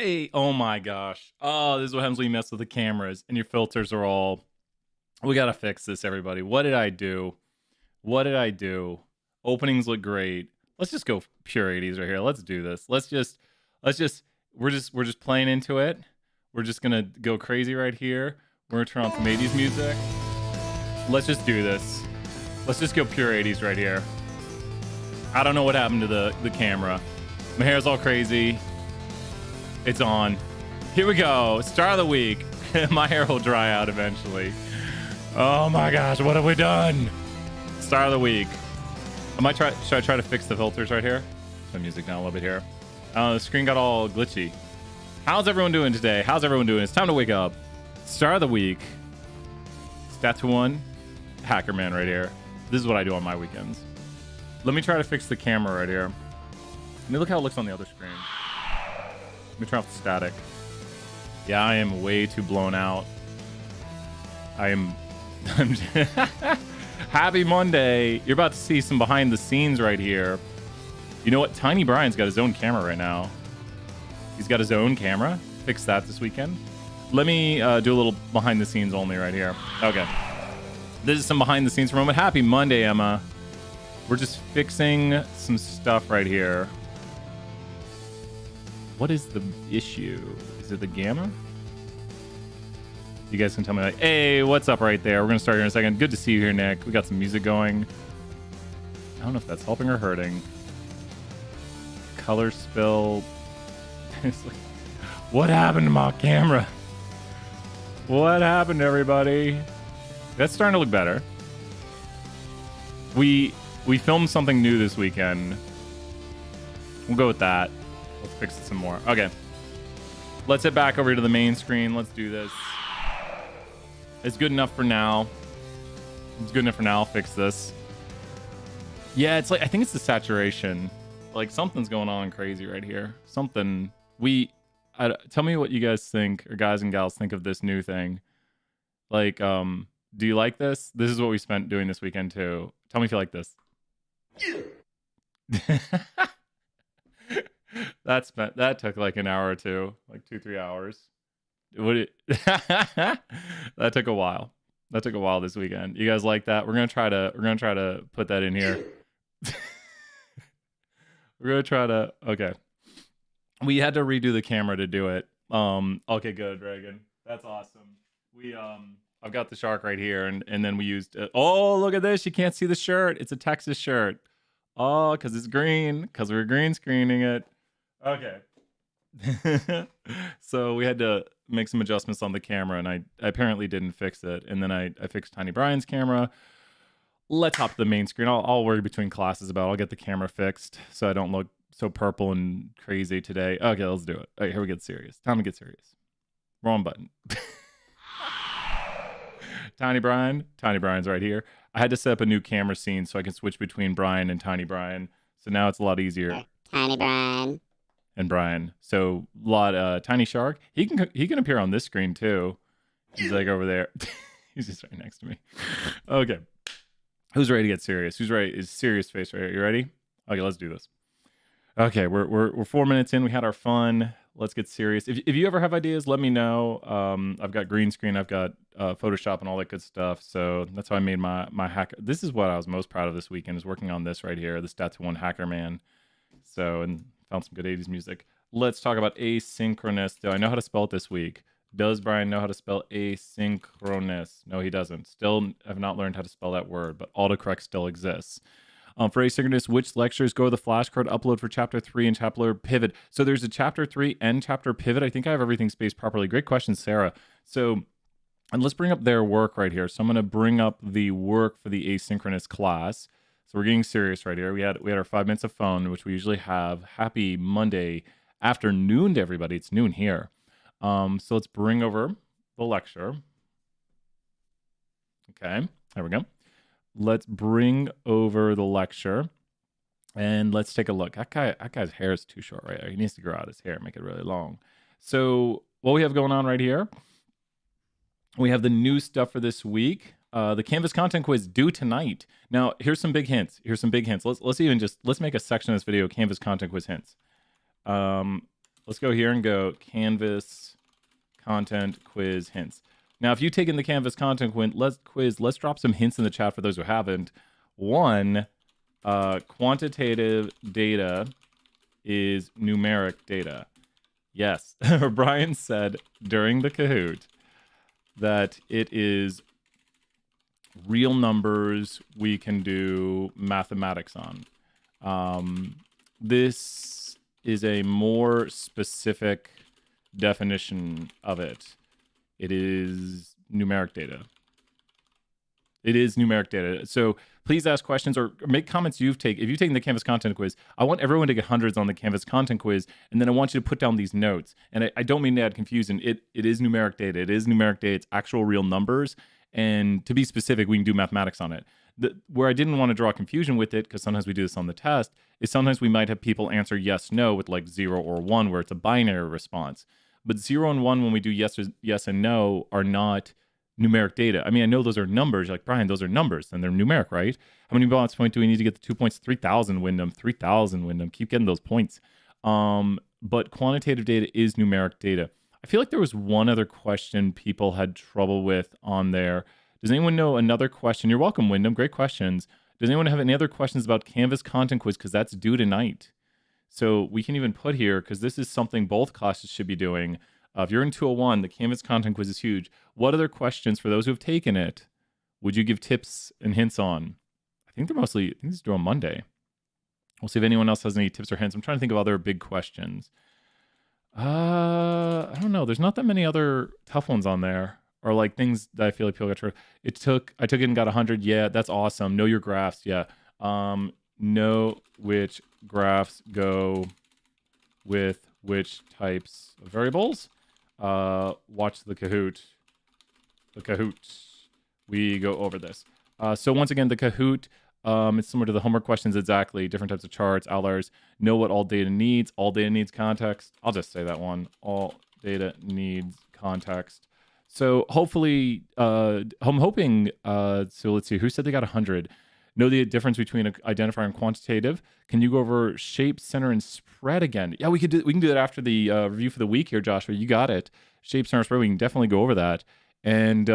Hey, oh my gosh. Oh, this is what happens when you mess with the cameras and your filters are all. We gotta fix this, everybody. What did I do? What did I do? Openings look great. Let's just go pure 80s right here. Let's do this. We're just playing into it. We're just gonna go crazy right here. We're gonna turn on some 80s music. Let's just do this. Let's just go pure 80s right here. I don't know what happened to the camera. My hair's all crazy. It's on. Here we go. Star of the week. My hair will dry out eventually. Oh my gosh, what have we done? Star of the week. Should I try to fix the filters right here? Some music down a little bit here. The screen got all glitchy. How's everyone doing today? How's everyone doing? It's time to wake up. Star of the week. Statuan. Hacker Man right here. This is what I do on my weekends. Let me try to fix the camera right here. Let me look how it looks on the other screen. Let me turn off the static. Yeah, I am way too blown out. I'm happy Monday. You're about to see some behind the scenes right here. You know what? Tiny Brian's got his own camera right now. He's got his own camera. Fix that this weekend. Let me do a little behind the scenes only right here. Okay. This is some behind the scenes for a moment. Happy Monday, Emma. We're just fixing some stuff right here. What is the issue? Is it the gamma? You guys can tell me, like, hey, what's up right there? We're going to start here in a second. Good to see you here, Nick. We got some music going. I don't know if that's helping or hurting. Color spill. It's like, what happened to my camera? What happened, everybody? That's starting to look better. We filmed something new this weekend. We'll go with that. Let's fix it some more. Okay. Let's head back over to the main screen. Let's do this. It's good enough for now. It's good enough for now. I'll fix this. Yeah, it's like, I think it's the saturation. Like, something's going on crazy right here. Something. Tell me what you guys think, or guys and gals think of this new thing. Like, do you like this? This is what we spent doing this weekend too. Tell me if you like this. That took like an hour or two, like 2-3 hours. That took a while. That took a while this weekend. You guys like that? We're gonna try to put that in here. We're gonna try to. Okay. We had to redo the camera to do it. Okay, good, Dragon. That's awesome. I've got the shark right here, and then we used. Oh, look at this! You can't see the shirt. It's a Texas shirt. Oh, because it's green. Because we're green screening it. Okay. So we had to make some adjustments on the camera, and I apparently didn't fix it. And then I fixed Tiny Brian's camera. Let's hop to the main screen. I'll worry between classes about it. I'll get the camera fixed so I don't look so purple and crazy today. Okay, let's do it. All right, here we get serious. Time to get serious. Wrong button. Tiny Brian's right here. I had to set up a new camera scene so I can switch between Brian and Tiny Brian. So now it's a lot easier. Tiny Brian. And Brian. So a lot Tiny Shark. He can appear on this screen too. He's like over there. He's just right next to me. Okay. Who's ready to get serious? Who's ready? Is serious face right here? You ready? Okay, let's do this. Okay, we're 4 minutes in. We had our fun. Let's get serious. If you ever have ideas, let me know. I've got green screen, I've got Photoshop and all that good stuff. So that's how I made my hacker. This is what I was most proud of this weekend, is working on this right here, the Statuan Hacker Man. So, and found some good 80s music. Let's talk about asynchronous. Do I know how to spell it this week? Does Brian know how to spell asynchronous? No, he doesn't. Still have not learned how to spell that word, but autocorrect still exists. For asynchronous, which lectures go to the flashcard upload for chapter 3 and chapter pivot? So there's a chapter 3 and chapter pivot. I think I have everything spaced properly. Great question, Sarah. So, and let's bring up their work right here. So I'm going to bring up the work for the asynchronous class. So we're getting serious right here. We had our 5 minutes of fun, which we usually have. Happy Monday afternoon to everybody. It's noon here. So let's bring over the lecture. Okay, there we go. Let's bring over the lecture, and let's take a look. That guy's hair is too short right there. He needs to grow out his hair, make it really long. So what we have going on right here, we have the new stuff for this week. The Canvas content quiz due tonight. Now, here's some big hints. Let's make a section of this video, Canvas content quiz hints. Let's go here and go Canvas content quiz hints. Now, if you've taken the Canvas content quiz, let's drop some hints in the chat for those who haven't. One, quantitative data is numeric data. Yes, Brian said during the Kahoot that it is real numbers we can do mathematics on. This is a more specific definition of it. It is numeric data. It is numeric data. So please ask questions or make comments if you've taken the Canvas content quiz. I want everyone to get hundreds on the Canvas content quiz, and then I want you to put down these notes. And I don't mean to add confusion. It is numeric data. It is numeric data. It's actual real numbers. And to be specific, we can do mathematics on it. Where I didn't want to draw confusion with it, because sometimes we do this on the test, is sometimes we might have people answer yes, no with like 0 or 1, where it's a binary response. But 0 and 1, when we do yes and no, are not numeric data. I mean, I know those are numbers. You're like, Brian, those are numbers, and they're numeric, right? How many bonus points do we need to get the 2 points? 3,000 Wyndham. 3,000 Wyndham. Keep getting those points. But quantitative data is numeric data. I feel like there was one other question people had trouble with on there. Does anyone know another question? You're welcome, Wyndham. Great questions. Does anyone have any other questions about Canvas content quiz? Because that's due tonight. So we can even put here, because this is something both classes should be doing. If you're in 201, the Canvas content quiz is huge. What other questions, for those who have taken it, would you give tips and hints on? I think this is due on Monday. We'll see if anyone else has any tips or hints. I'm trying to think of other big questions. I don't know. There's not that many other tough ones on there, or like things that I feel like people got. I took it and got 100. Yeah, that's awesome. Know your graphs. Yeah. Know which graphs go with which types of variables. Watch the Kahoot. We go over this. So once again, the Kahoot, it's similar to the homework questions exactly. Different types of charts, outliers. Know what all data needs. All data needs context. I'll just say that one. All data needs context. So hopefully, I'm hoping, so let's see, who said they got 100? Know the difference between identifier and quantitative. Can you go over shape, center, and spread again? Yeah, we can do that after the review for the week here, Joshua. You got it. Shape, center, spread. We can definitely go over that. And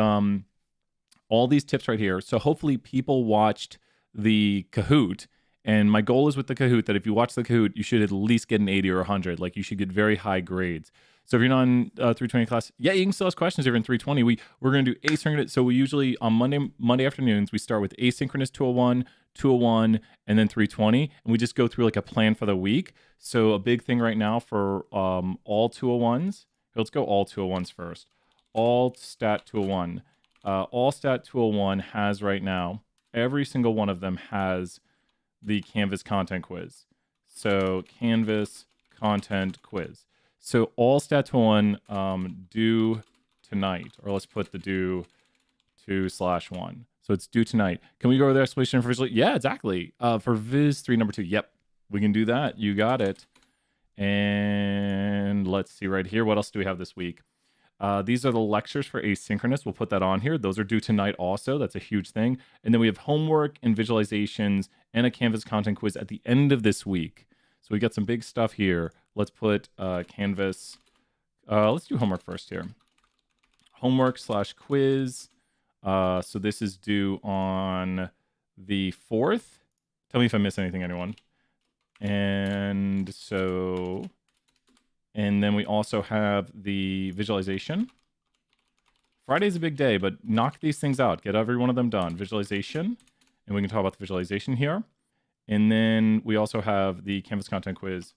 all these tips right here. So hopefully people watched the Kahoot. And my goal is with the Kahoot that if you watch the Kahoot, you should at least get an 80 or 100. Like you should get very high grades. So if you're not in 320 class, yeah, you can still ask questions if you're in 320. We're going to do asynchronous. So we usually on Monday afternoons, we start with asynchronous 201, 201, and then 320. And we just go through like a plan for the week. So a big thing right now for all 201s. Let's go all 201s first. All stat 201. All stat 201 has right now, every single one of them has the Canvas content quiz. So Canvas content quiz. So all stat 201 due tonight, or let's put the due 2/1. So it's due tonight. Can we go over the explanation for visual? Yeah, exactly. For Viz 3 number 2. Yep, we can do that. You got it. And let's see right here. What else do we have this week? These are the lectures for asynchronous. We'll put that on here. Those are due tonight also. That's a huge thing. And then we have homework and visualizations and a Canvas content quiz at the end of this week. So we got some big stuff here. Let's put Canvas. Let's do homework first here. Homework/quiz. So this is due on the 4th. Tell me if I miss anything, anyone. And then we also have the visualization. Friday's a big day, but knock these things out. Get every one of them done. Visualization. And we can talk about the visualization here. And then we also have the Canvas content quiz.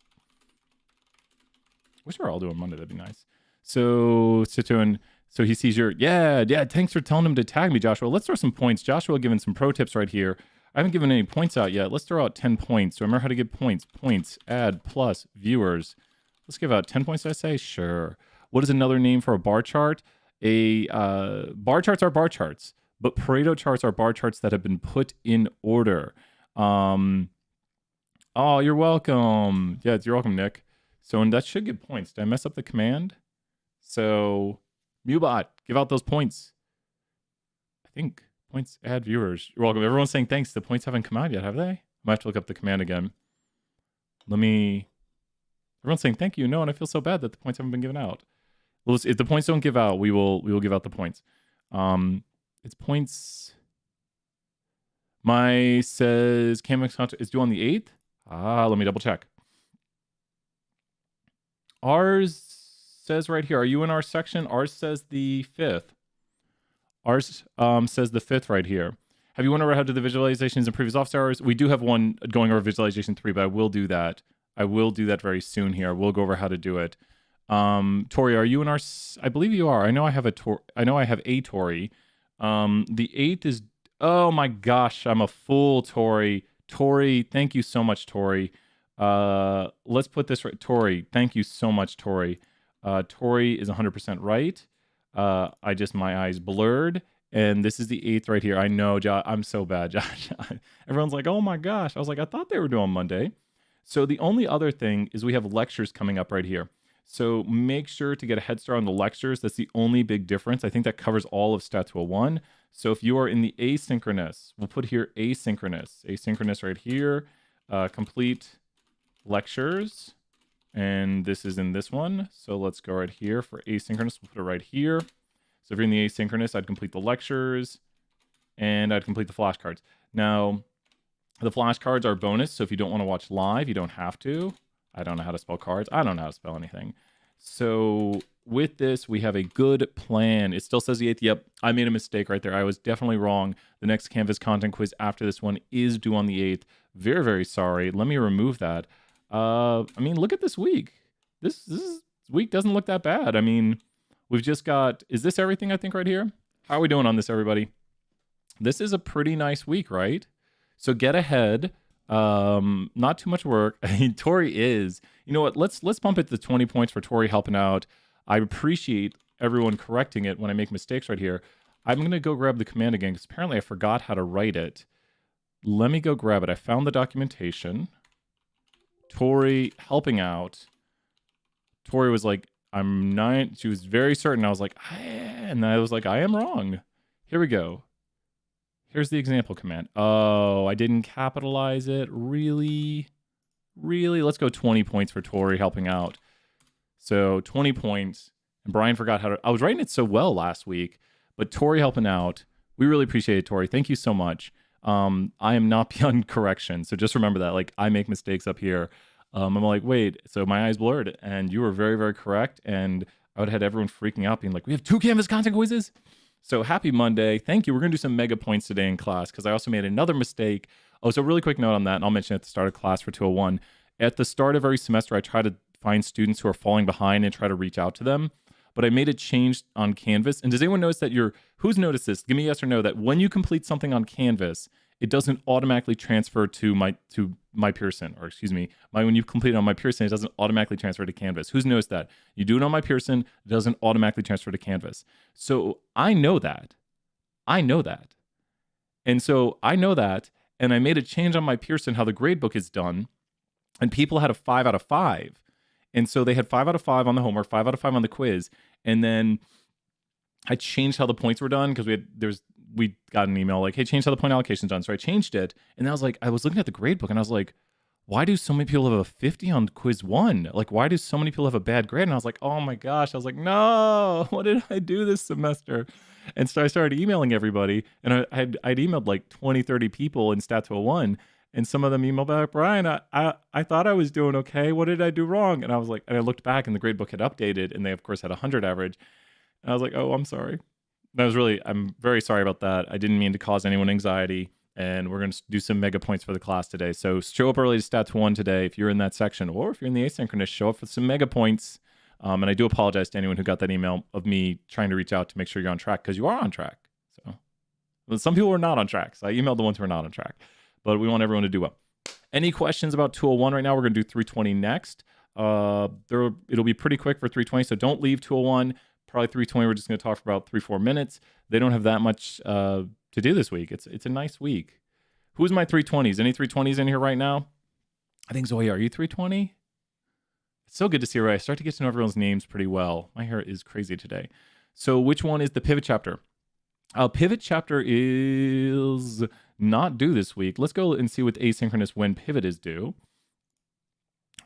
Wish we were all doing Monday. That'd be nice. So he sees your, yeah, thanks for telling him to tag me, Joshua. Let's throw some points. Joshua giving some pro tips right here. I haven't given any points out yet. Let's throw out 10 points. So remember how to give points. Points, add, plus, viewers. Let's give out 10 points, did I say? Sure. What is another name for a bar chart? Bar charts are bar charts, but Pareto charts are bar charts that have been put in order. Oh, you're welcome. Yeah, you're welcome, Nick. So, and that should give points. Did I mess up the command? So, Mubot, give out those points. I think points, add viewers. You're welcome. Everyone's saying thanks. The points haven't come out yet, have they? I might have to look up the command again. Let me Everyone's saying thank you. No, and I feel so bad that the points haven't been given out. Well, if the points don't give out, we will give out the points. It's points. My says Canvas content is due on the 8th. Let me double check. Ours says right here, are you in our section? Ours says the 5th. Ours says the 5th right here. Have you went over how to do the visualizations in previous office hours? We do have one going over visualization 3, but I will do that. I will do that very soon here. We'll go over how to do it. Tori, are you in our? I believe you are. I know I have a Tori. The 8th is. Oh my gosh, I'm a fool, Tori. Tori, thank you so much, Tori. Let's put this right. Tori, thank you so much, Tori. Tori is 100% right. My eyes blurred. And this is the 8th right here. I know, Josh. I'm so bad, Josh. Everyone's like, oh my gosh. I was like, I thought they were doing Monday. So the only other thing is we have lectures coming up right here. So make sure to get a head start on the lectures. That's the only big difference. I think that covers all of Stat 201. So if you are in the asynchronous, we'll put here asynchronous right here, complete lectures. And this is in this one. So let's go right here for asynchronous. We'll put it right here. So if you're in the asynchronous, I'd complete the lectures and I'd complete the flashcards. Now, the flashcards are bonus. So if you don't want to watch live, you don't have to. I don't know how to spell cards. I don't know how to spell anything. So with this, we have a good plan. It still says the 8th. Yep, I made a mistake right there. I was definitely wrong. The next Canvas content quiz after this one is due on the 8th. Very, very sorry. Let me remove that. I mean, look at this week. This week doesn't look that bad. I mean, we've just got, is this everything I think right here? How are we doing on this, everybody? This is a pretty nice week, right? So get ahead. Not too much work. I mean, Tori is, you know what? Let's bump it to 20 points for Tori helping out. I appreciate everyone correcting it when I make mistakes right here. I'm going to go grab the command again because apparently I forgot how to write it. Let me go grab it. I found the documentation. Tori helping out. Tori was like, she was very certain. I was like, and I was like, I am wrong. Here we go. Here's the example command. Oh, I didn't capitalize it. Really? Let's go 20 points for Tori helping out. So 20 points. And Brian forgot how to, I was writing it so well last week, but Tori helping out. We really appreciate it, Tori. Thank you so much. I am not beyond correction. So just remember that, like, I make mistakes up here. I'm like, wait, so my eyes blurred and you were very, very correct. And I would have had everyone freaking out being like, we have 2 Canvas content quizzes. So happy Monday. Thank you. We're going to do some mega points today in class because I also made another mistake. Oh, so really quick note on that, and I'll mention it at the start of class for 201. At the start of every semester, I try to find students who are falling behind and try to reach out to them. But I made a change on Canvas. And does anyone notice that who's noticed this? Give me a yes or no that when you complete something on Canvas, it doesn't automatically transfer to My Pearson, or excuse me, when you complete it on My Pearson, it doesn't automatically transfer to Canvas. Who's noticed that? You do it on My Pearson, it doesn't automatically transfer to Canvas. So I know that. And so I know that, and I made a change on My Pearson how the gradebook is done, and people had a 5 out of 5. And so they had 5 out of 5 on the homework, 5 out of 5 on the quiz, and then I changed how the points were done because we got an email like, hey, change how the point allocation's done. So I changed it. And I was like, I was looking at the grade book and I was like, why do so many people have a 50 on quiz 1? Like, why do so many people have a bad grade? And I was like, oh my gosh. I was like, no, what did I do this semester? And so I started emailing everybody. And I'd emailed like 20, 30 people in Stat 201. And some of them emailed back, Brian, I thought I was doing okay. What did I do wrong? And I was like, and I looked back and the grade book had updated and they of course had 100 average. And I was like, oh, I'm sorry. I'm very sorry about that. I didn't mean to cause anyone anxiety, and we're going to do some mega points for the class today. So show up early to Stats 1 today if you're in that section, or if you're in the asynchronous, show up for some mega points. And I do apologize to anyone who got that email of me trying to reach out to make sure you're on track, because you are on track. So some people are not on track. So I emailed the ones who are not on track, but we want everyone to do well. Any questions about 201 right now? We're going to do 320 next. It'll be pretty quick for 320, so don't leave 201. Probably 320, we're just going to talk for about 3-4 minutes. They don't have that much to do this week. It's a nice week. Who's my 320s? Any 320s in here right now? I think Zoe, are you 320? It's so good to see her. I start to get to know everyone's names pretty well. My hair is crazy today. So which one is the pivot chapter? Pivot chapter is not due this week. Let's go and see with asynchronous when pivot is due.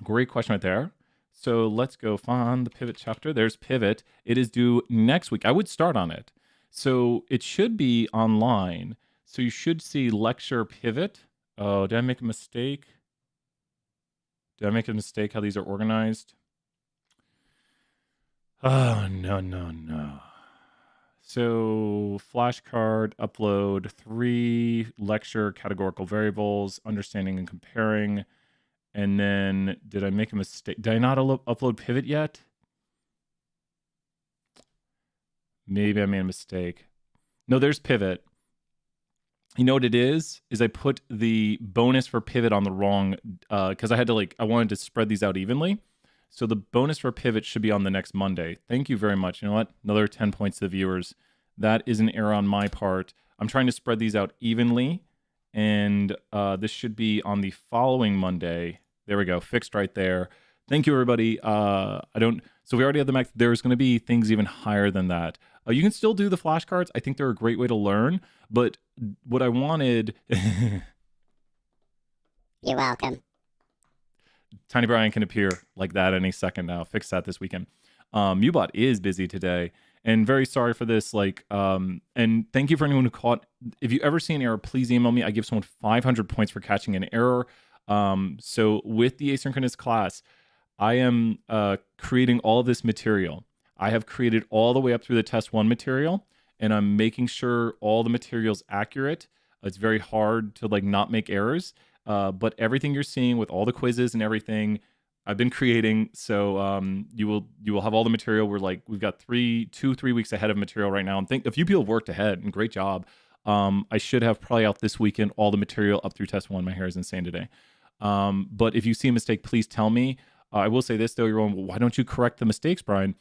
Great question right there. So let's go find the pivot chapter. There's pivot. It is due next week. I would start on it. So it should be online. So you should see lecture pivot. Oh, did I make a mistake? Did I make a mistake how these are organized? Oh, no. So flashcard, upload, 3 lecture categorical variables, understanding and comparing. And then did I make a mistake? Did I not upload pivot yet? Maybe I made a mistake. No, there's pivot. You know what it is I put the bonus for pivot on the wrong, because I wanted to spread these out evenly. So the bonus for pivot should be on the next Monday. Thank you very much. You know what? Another 10 points to the viewers. That is an error on my part. I'm trying to spread these out evenly, and this should be on the following Monday. There we go. Fixed right there. Thank you, everybody. So we already have the max. There's going to be things even higher than that. You can still do the flashcards. I think they're a great way to learn. But what I wanted... You're welcome. Tiny Brian can appear like that any second now. Fix that this weekend. Mubot is busy today, and very sorry for this. And thank you for anyone who caught. If you ever see an error, please email me. I give someone 500 points for catching an error. So with the asynchronous class, I am creating all of this material. I have created all the way up through the test 1 material, and I'm making sure all the material's accurate. It's very hard to not make errors. But everything you're seeing with all the quizzes and everything, I've been creating. So you will have all the material. We've got 3 weeks ahead of material right now. And a few people have worked ahead, and great job. I should have probably out this weekend all the material up through test 1. My hair is insane today. But if you see a mistake, please tell me. I will say this though, you're going, well, why don't you correct the mistakes, Brian?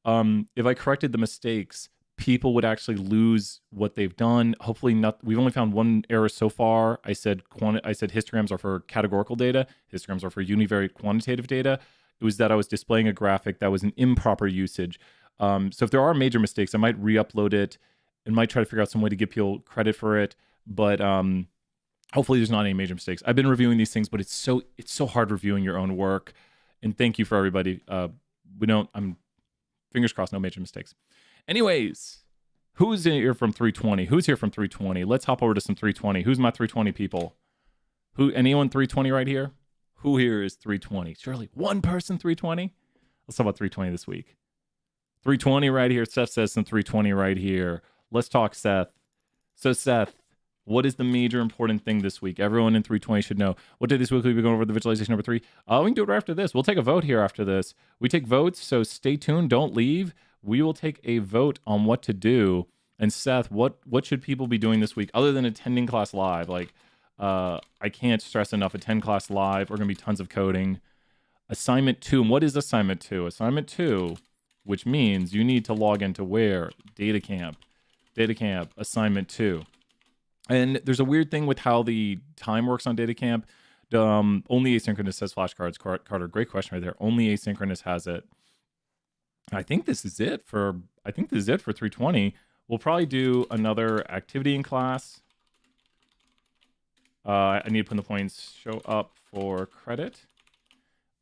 If I corrected the mistakes, people would actually lose what they've done. Hopefully not. We've only found 1 error so far. I said histograms are for categorical data. Histograms are for univariate quantitative data. It was that I was displaying a graphic that was an improper usage. So if there are major mistakes, I might re-upload it and might try to figure out some way to give people credit for it. But hopefully there's not any major mistakes. I've been reviewing these things, but it's so hard reviewing your own work. And thank you for everybody. I'm fingers crossed, no major mistakes. Anyways, who's here from 320? Who's here from 320? Let's hop over to some 320. Who's my 320 people? Anyone 320 right here? Who here is 320? Surely one person 320? Let's talk about 320 this week. 320 right here. Seth says some 320 right here. Let's talk Seth. So Seth, what is the major important thing this week? Everyone in 320 should know. What day this week will we be going over the visualization number 3? We can do it right after this. We'll take a vote here after this. We take votes, so stay tuned. Don't leave. We will take a vote on what to do. And Seth, what should people be doing this week other than attending class live? I can't stress enough, attend class live. We're going to be tons of coding. Assignment 2. And what is assignment 2? Assignment 2, which means you need to log into where? DataCamp. DataCamp, assignment 2. And there's a weird thing with how the time works on DataCamp. Only asynchronous has flashcards. Carter, great question right there. Only asynchronous has it. I think this is it for 320. We'll probably do another activity in class. I need to put in the points, show up for credit.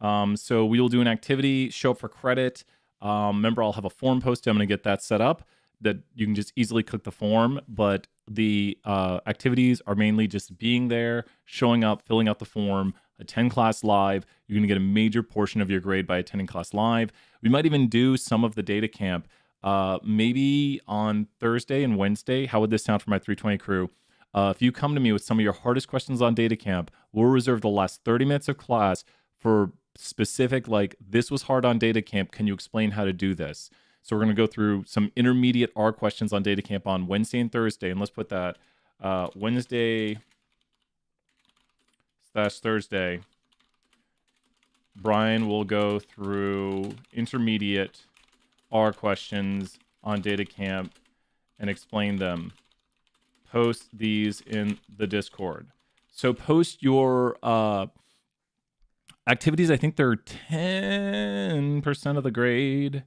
So we will do an activity, show up for credit. Remember, I'll have a form posted. I'm going to get that set up that you can just easily click the form, but the activities are mainly just being there, showing up, filling out the form, attend class live. You're going to get a major portion of your grade by attending class live. We might even do some of the data camp maybe on Thursday and Wednesday. How would this sound for my 320 crew? If you come to me with some of your hardest questions on data camp, we'll reserve the last 30 minutes of class for specific, this was hard on data camp. Can you explain how to do this? So we're going to go through some intermediate R questions on data camp on Wednesday and Thursday. And let's put that Wednesday/Thursday. Brian will go through intermediate R questions on data camp and explain them. Post these in the Discord. So post your activities. I think they're 10% of the grade.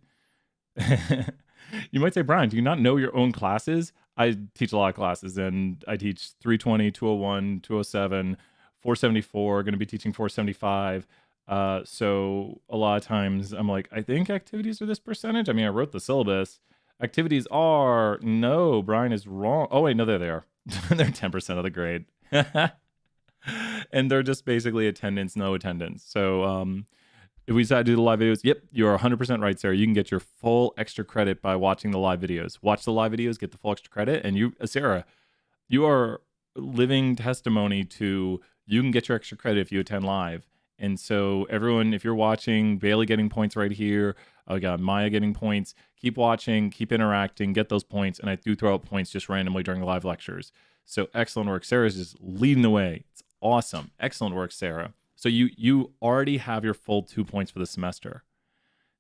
You might say, Brian, do you not know your own classes? I teach a lot of classes, and I teach 320, 201, 207, 474, going to be teaching 475. So a lot of times I'm like, I think activities are this percentage. I mean, I wrote the syllabus. Activities are, no, Brian is wrong. Oh, wait, no, there they are. They're 10% of the grade. And they're just basically attendance, no attendance. So if we decide to do the live videos, yep, you're 100% right, Sarah. You can get your full extra credit by watching the live videos. Watch the live videos, get the full extra credit. And you, Sarah, you are living testimony to you can get your extra credit if you attend live. And so everyone, if you're watching, Bailey getting points right here. I got Maya getting points. Keep watching, keep interacting, get those points. And I do throw out points just randomly during the live lectures. So excellent work. Sarah's just leading the way. It's awesome. Excellent work, Sarah. So you already have your full 2 points for the semester.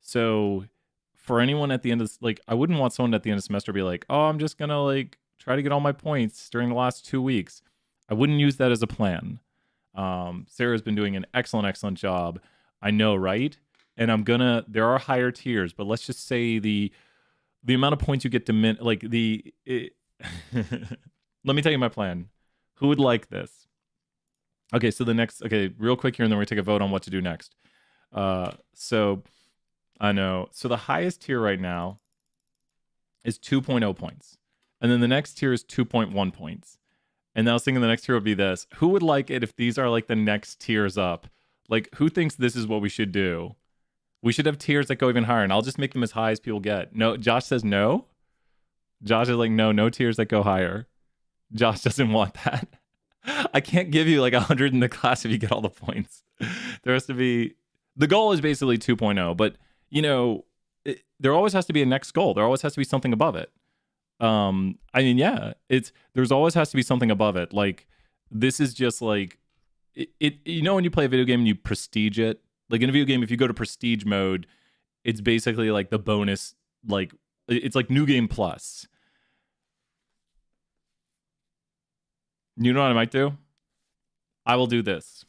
So for anyone at the end of I wouldn't want someone at the end of the semester to be like, oh, I'm just gonna try to get all my points during the last 2 weeks. I wouldn't use that as a plan. Sarah's been doing an excellent job. I know, right? And there are higher tiers, but let's just say the amount of points you get to let me tell you my plan. Who would like this? Okay, so real quick here, and then we're gonna take a vote on what to do next. So I know. So the highest tier right now is 2.0 points. And then the next tier is 2.1 points. And I was thinking the next tier would be this. Who would like it if these are the next tiers up? Who thinks this is what we should do? We should have tiers that go even higher, and I'll just make them as high as people get. No, Josh says no. Josh is like, no tiers that go higher. Josh doesn't want that. I can't give you 100 in the class if you get all the points. There has to be, the goal is basically 2.0, but there always has to be a next goal. There always has to be something above it. There's always has to be something above it. This is just when you play a video game and you prestige it, in a video game, if you go to prestige mode, it's basically the bonus, it's new game plus. You know what I might do? I will do this.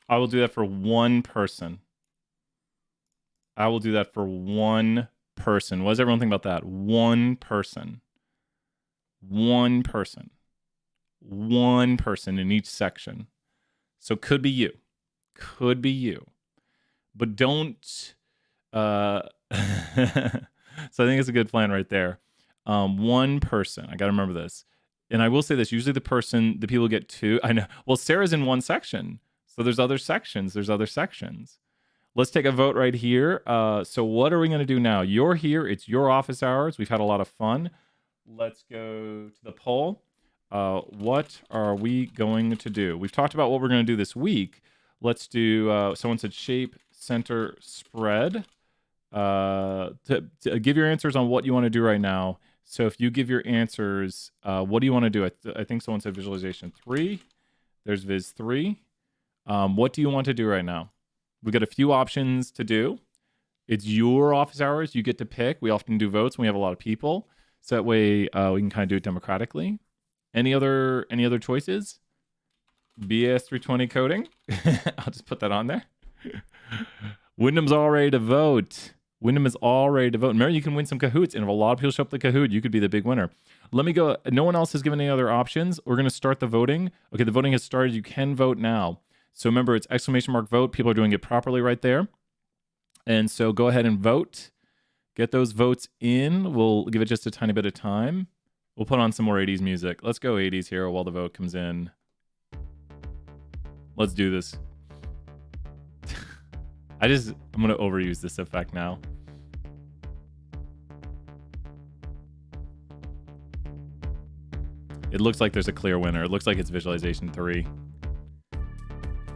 I will do that for one person. I will do that for one person. What does everyone think about that? One person. One person. One person in each section. So could be you. Could be you. But don't so I think it's a good plan right there. One person. I gotta remember this. And I will say this, usually the people get two. I know. Well, Sarah's in one section. So there's other sections. Let's take a vote right here. So what are we going to do now? You're here. It's your office hours. We've had a lot of fun. Let's go to the poll. What are we going to do? We've talked about what we're going to do this week. Let's do, someone said shape, center, spread. To give your answers on what you want to do right now. So if you give your answers, what do you want to do? I think someone said visualization 3. There's Viz 3. What do you want to do right now? We've got a few options to do. It's your office hours. You get to pick. We often do votes when we have a lot of people. So that way we can kind of do it democratically. Any other choices? BS 320 coding. I'll just put that on there. Wyndham's all ready to vote. Wyndham is all ready to vote. Mary, you can win some Kahoots. And if a lot of people show up to Kahoot, you could be the big winner. Let me go. No one else has given any other options. We're going to start the voting. Okay, the voting has started. You can vote now. So remember, it's !vote. People are doing it properly right there. And so go ahead and vote. Get those votes in. We'll give it just a tiny bit of time. We'll put on some more 80s music. Let's go 80s here while the vote comes in. Let's do this. I'm going to overuse this effect now. It looks like there's a clear winner. It looks like it's visualization 3.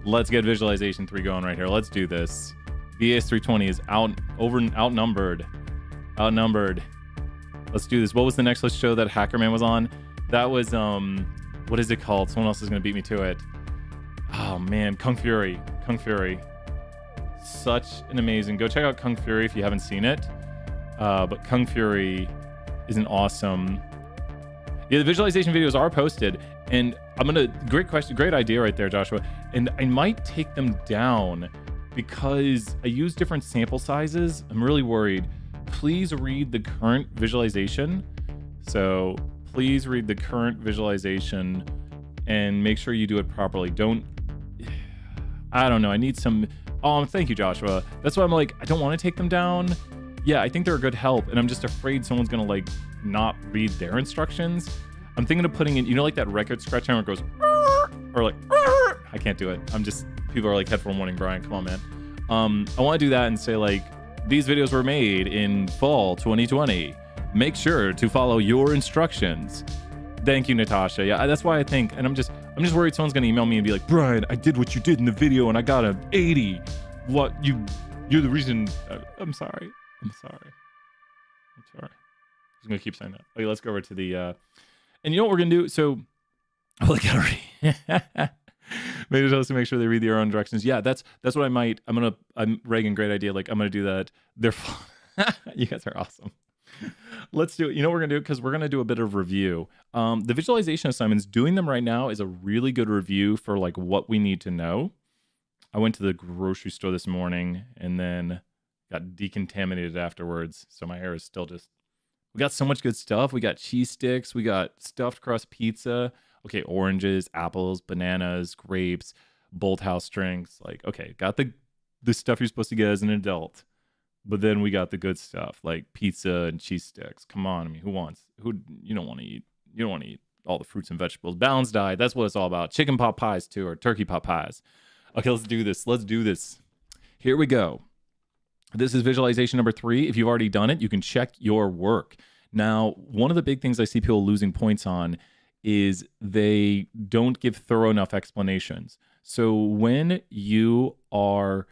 Let's get visualization 3 going right here. Let's do this. VS 320 is outnumbered. Let's do this. What was the next show that Hackerman was on? That was what is it called? Someone else is gonna beat me to it. Oh man, Kung Fury. Such an amazing. Go check out Kung Fury if you haven't seen it. But Kung Fury is an awesome. Yeah, the visualization videos are posted, and great question, great idea right there, Joshua. And I might take them down because I use different sample sizes, I'm really worried. Please read the current visualization. So please read the current visualization and make sure you do it properly. I don't know. I need some. Oh, thank you, Joshua. That's why I'm like, I don't want to take them down. Yeah, I think they're a good help, and I'm just afraid someone's gonna like not read their instructions. I'm thinking of putting in, like that record scratch time where it goes, or like, I can't do it. People are like, headphone warning, Brian. Come on, man. I want to do that and say like, these videos were made in fall 2020. Make sure to follow your instructions. Thank you, Natasha. Yeah, that's why I think, and I'm just worried someone's gonna email me and be like, Brian, I did what you did in the video and I got an 80. You're the reason. I'm sorry. I'm just gonna keep saying that. Okay, let's go over to the, and you know what we're gonna do? So, like, maybe just to make sure they read their own directions. Yeah, that's what I might. Reagan, great idea. Like, I'm gonna do that. You guys are awesome. Let's do it. You know what we're gonna do? Because we're gonna do a bit of review. The visualization assignments, doing them right now is a really good review for like what we need to know. I went to the grocery store this morning and then got decontaminated afterwards. So my hair is still just, we got so much good stuff. We got cheese sticks, we got stuffed crust pizza. Okay, oranges, apples, bananas, grapes, Bolthouse drinks. Like, okay, got the stuff you're supposed to get as an adult. But then we got the good stuff like pizza and cheese sticks. Come on, I mean, you don't want to eat all the fruits and vegetables. Balanced diet, that's what it's all about. Chicken pot pies too, or turkey pot pies. Okay, let's do this. Here we go. This is visualization number 3. If you've already done it, you can check your work. Now, one of the big things I see people losing points on is they don't give thorough enough explanations. So when you are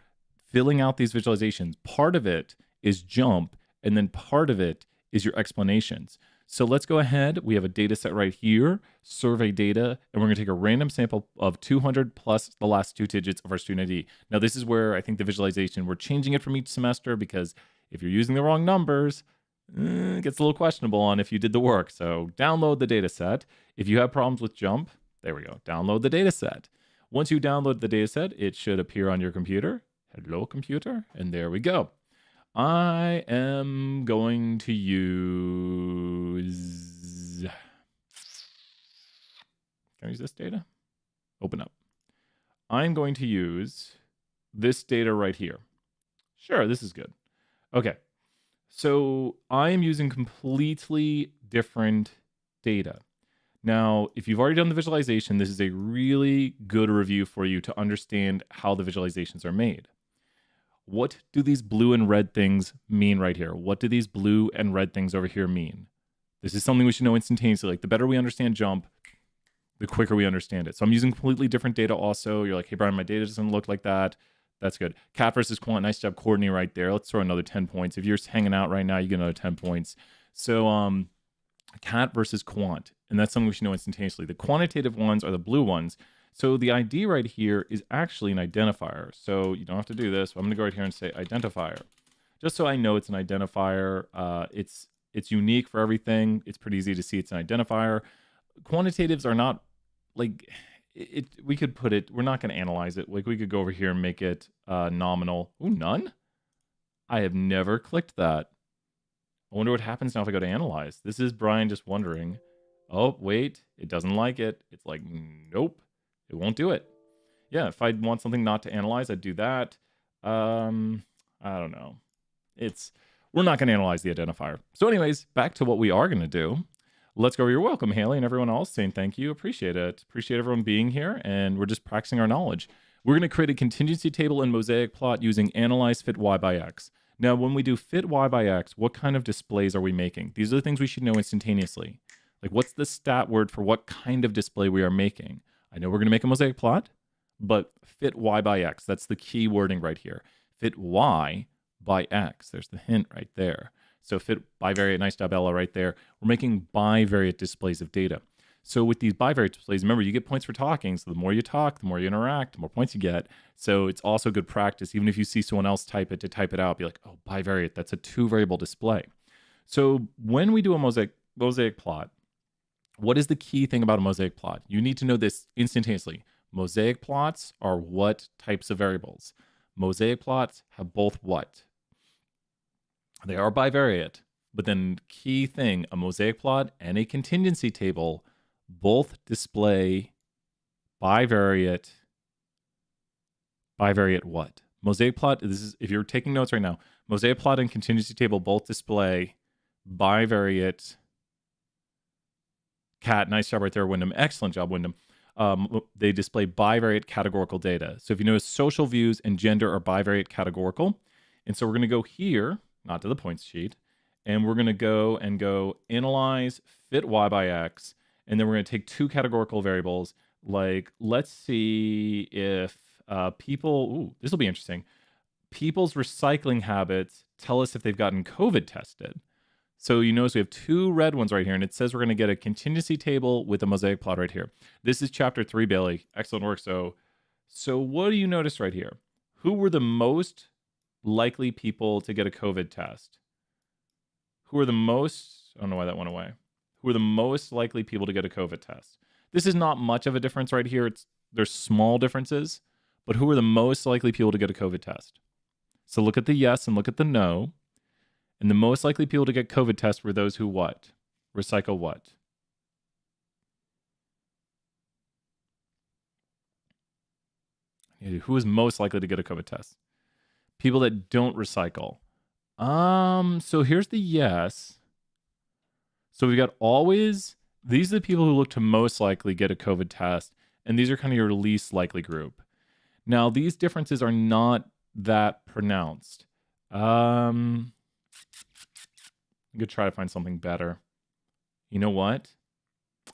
filling out these visualizations, part of it is jump, and then part of it is your explanations. So let's go ahead. We have a data set right here, survey data, and we're going to take a random sample of 200 plus the last 2 digits of our student ID. Now, this is where I think the visualization, we're changing it from each semester because if you're using the wrong numbers, it gets a little questionable on if you did the work. So download the data set. If you have problems with jump, there we go. Download the data set. Once you download the data set, it should appear on your computer. Hello, computer. And there we go. I am going to use... Can I use this data? Open up. I'm going to use this data right here. Sure, this is good. Okay. So I am using completely different data. Now, if you've already done the visualization, this is a really good review for you to understand how the visualizations are made. What do these blue and red things mean right here? What do these blue and red things over here mean? This is something we should know instantaneously. Like, the better we understand jump, the quicker we understand it. So I'm using completely different data also. You're like, hey, Brian, my data doesn't look like that. That's good. Cat versus quant. Nice job, Courtney, right there. Let's throw another 10 points. If you're hanging out right now, you get another 10 points. So cat versus quant. And that's something we should know instantaneously. The quantitative ones are the blue ones. So the ID right here is actually an identifier. So you don't have to do this. I'm going to go right here and say identifier. Just so I know it's an identifier. It's unique for everything. It's pretty easy to see it's an identifier. Quantitatives are not like we could put it, we're not going to analyze it. Like, we could go over here and make it nominal. Ooh, none? I have never clicked that. I wonder what happens now if I go to analyze. This is Brian just wondering. Oh, wait, it doesn't like it. It's like, nope, it won't do it. Yeah, if I want something not to analyze, I'd do that. I don't know. We're not going to analyze the identifier. So anyways, back to what we are going to do. Let's go. You're welcome, Haley, and everyone else saying thank you. Appreciate it. Appreciate everyone being here, and we're just practicing our knowledge. We're going to create a contingency table and mosaic plot using analyze fit y by x. Now, when we do fit y by x, what kind of displays are we making? These are the things we should know instantaneously. Like, what's the stat word for what kind of display we are making? I know we're going to make a mosaic plot, but fit y by x. That's the key wording right here. Fit y by x. There's the hint right there. So fit bivariate, nice job, Ella, right there. We're making bivariate displays of data. So with these bivariate displays, remember, you get points for talking. So the more you talk, the more you interact, the more points you get. So it's also good practice. Even if you see someone else type it, to type it out, be like, oh, bivariate, that's a 2-variable display. So when we do a mosaic plot, what is the key thing about a mosaic plot? You need to know this instantaneously. Mosaic plots are what types of variables? Mosaic plots have both what? They are bivariate, but then key thing, a mosaic plot and a contingency table both display bivariate what? Mosaic plot, this is if you're taking notes right now, mosaic plot and contingency table both display bivariate. Cat, nice job right there, Wyndham. Excellent job, Wyndham. They display bivariate categorical data. So if you notice, social views and gender are bivariate categorical. And so we're going to go here, not to the points sheet, and we're going to go analyze fit y by x. And then we're going to take two categorical variables. Like, let's see if people, ooh, this will be interesting. People's recycling habits tell us if they've gotten COVID tested. So you notice we have two red ones right here, and it says we're going to get a contingency table with a mosaic plot right here. This is chapter 3, Bailey. Excellent work. So what do you notice right here? Who were the most likely people to get a COVID test? Who are the most, I don't know why that went away. Who are the most likely people to get a COVID test? This is not much of a difference right here. There's small differences, but who are the most likely people to get a COVID test? So look at the yes and look at the no. And the most likely people to get COVID tests were those who what? Recycle what? Who is most likely to get a COVID test? People that don't recycle. So here's the yes. So we've got always, these are the people who look to most likely get a COVID test, and these are kind of your least likely group. Now, these differences are not that pronounced. I'm going to try to find something better. You know what?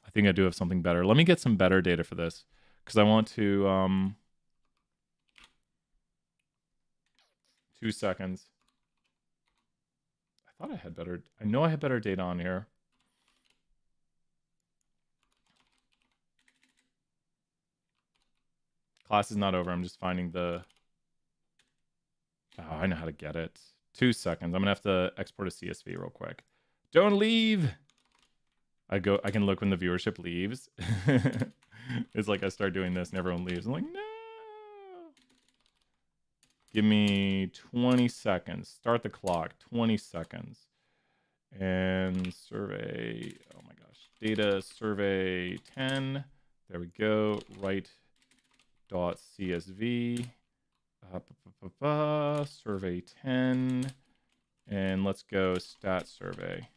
I think I do have something better. Let me get some better data for this, because I want to... 2 seconds. I thought I had better... I know I had better data on here. Class is not over. I'm just finding the... Oh, I know how to get it. 2 seconds. I'm going to have to export a CSV real quick. Don't leave! I can look when the viewership leaves. It's like I start doing this and everyone leaves. I'm like, no! Give me 20 seconds. Start the clock. 20 seconds. And survey. Oh my gosh. Data survey 10. There we go. Write dot CSV. Survey 10. And let's go stat survey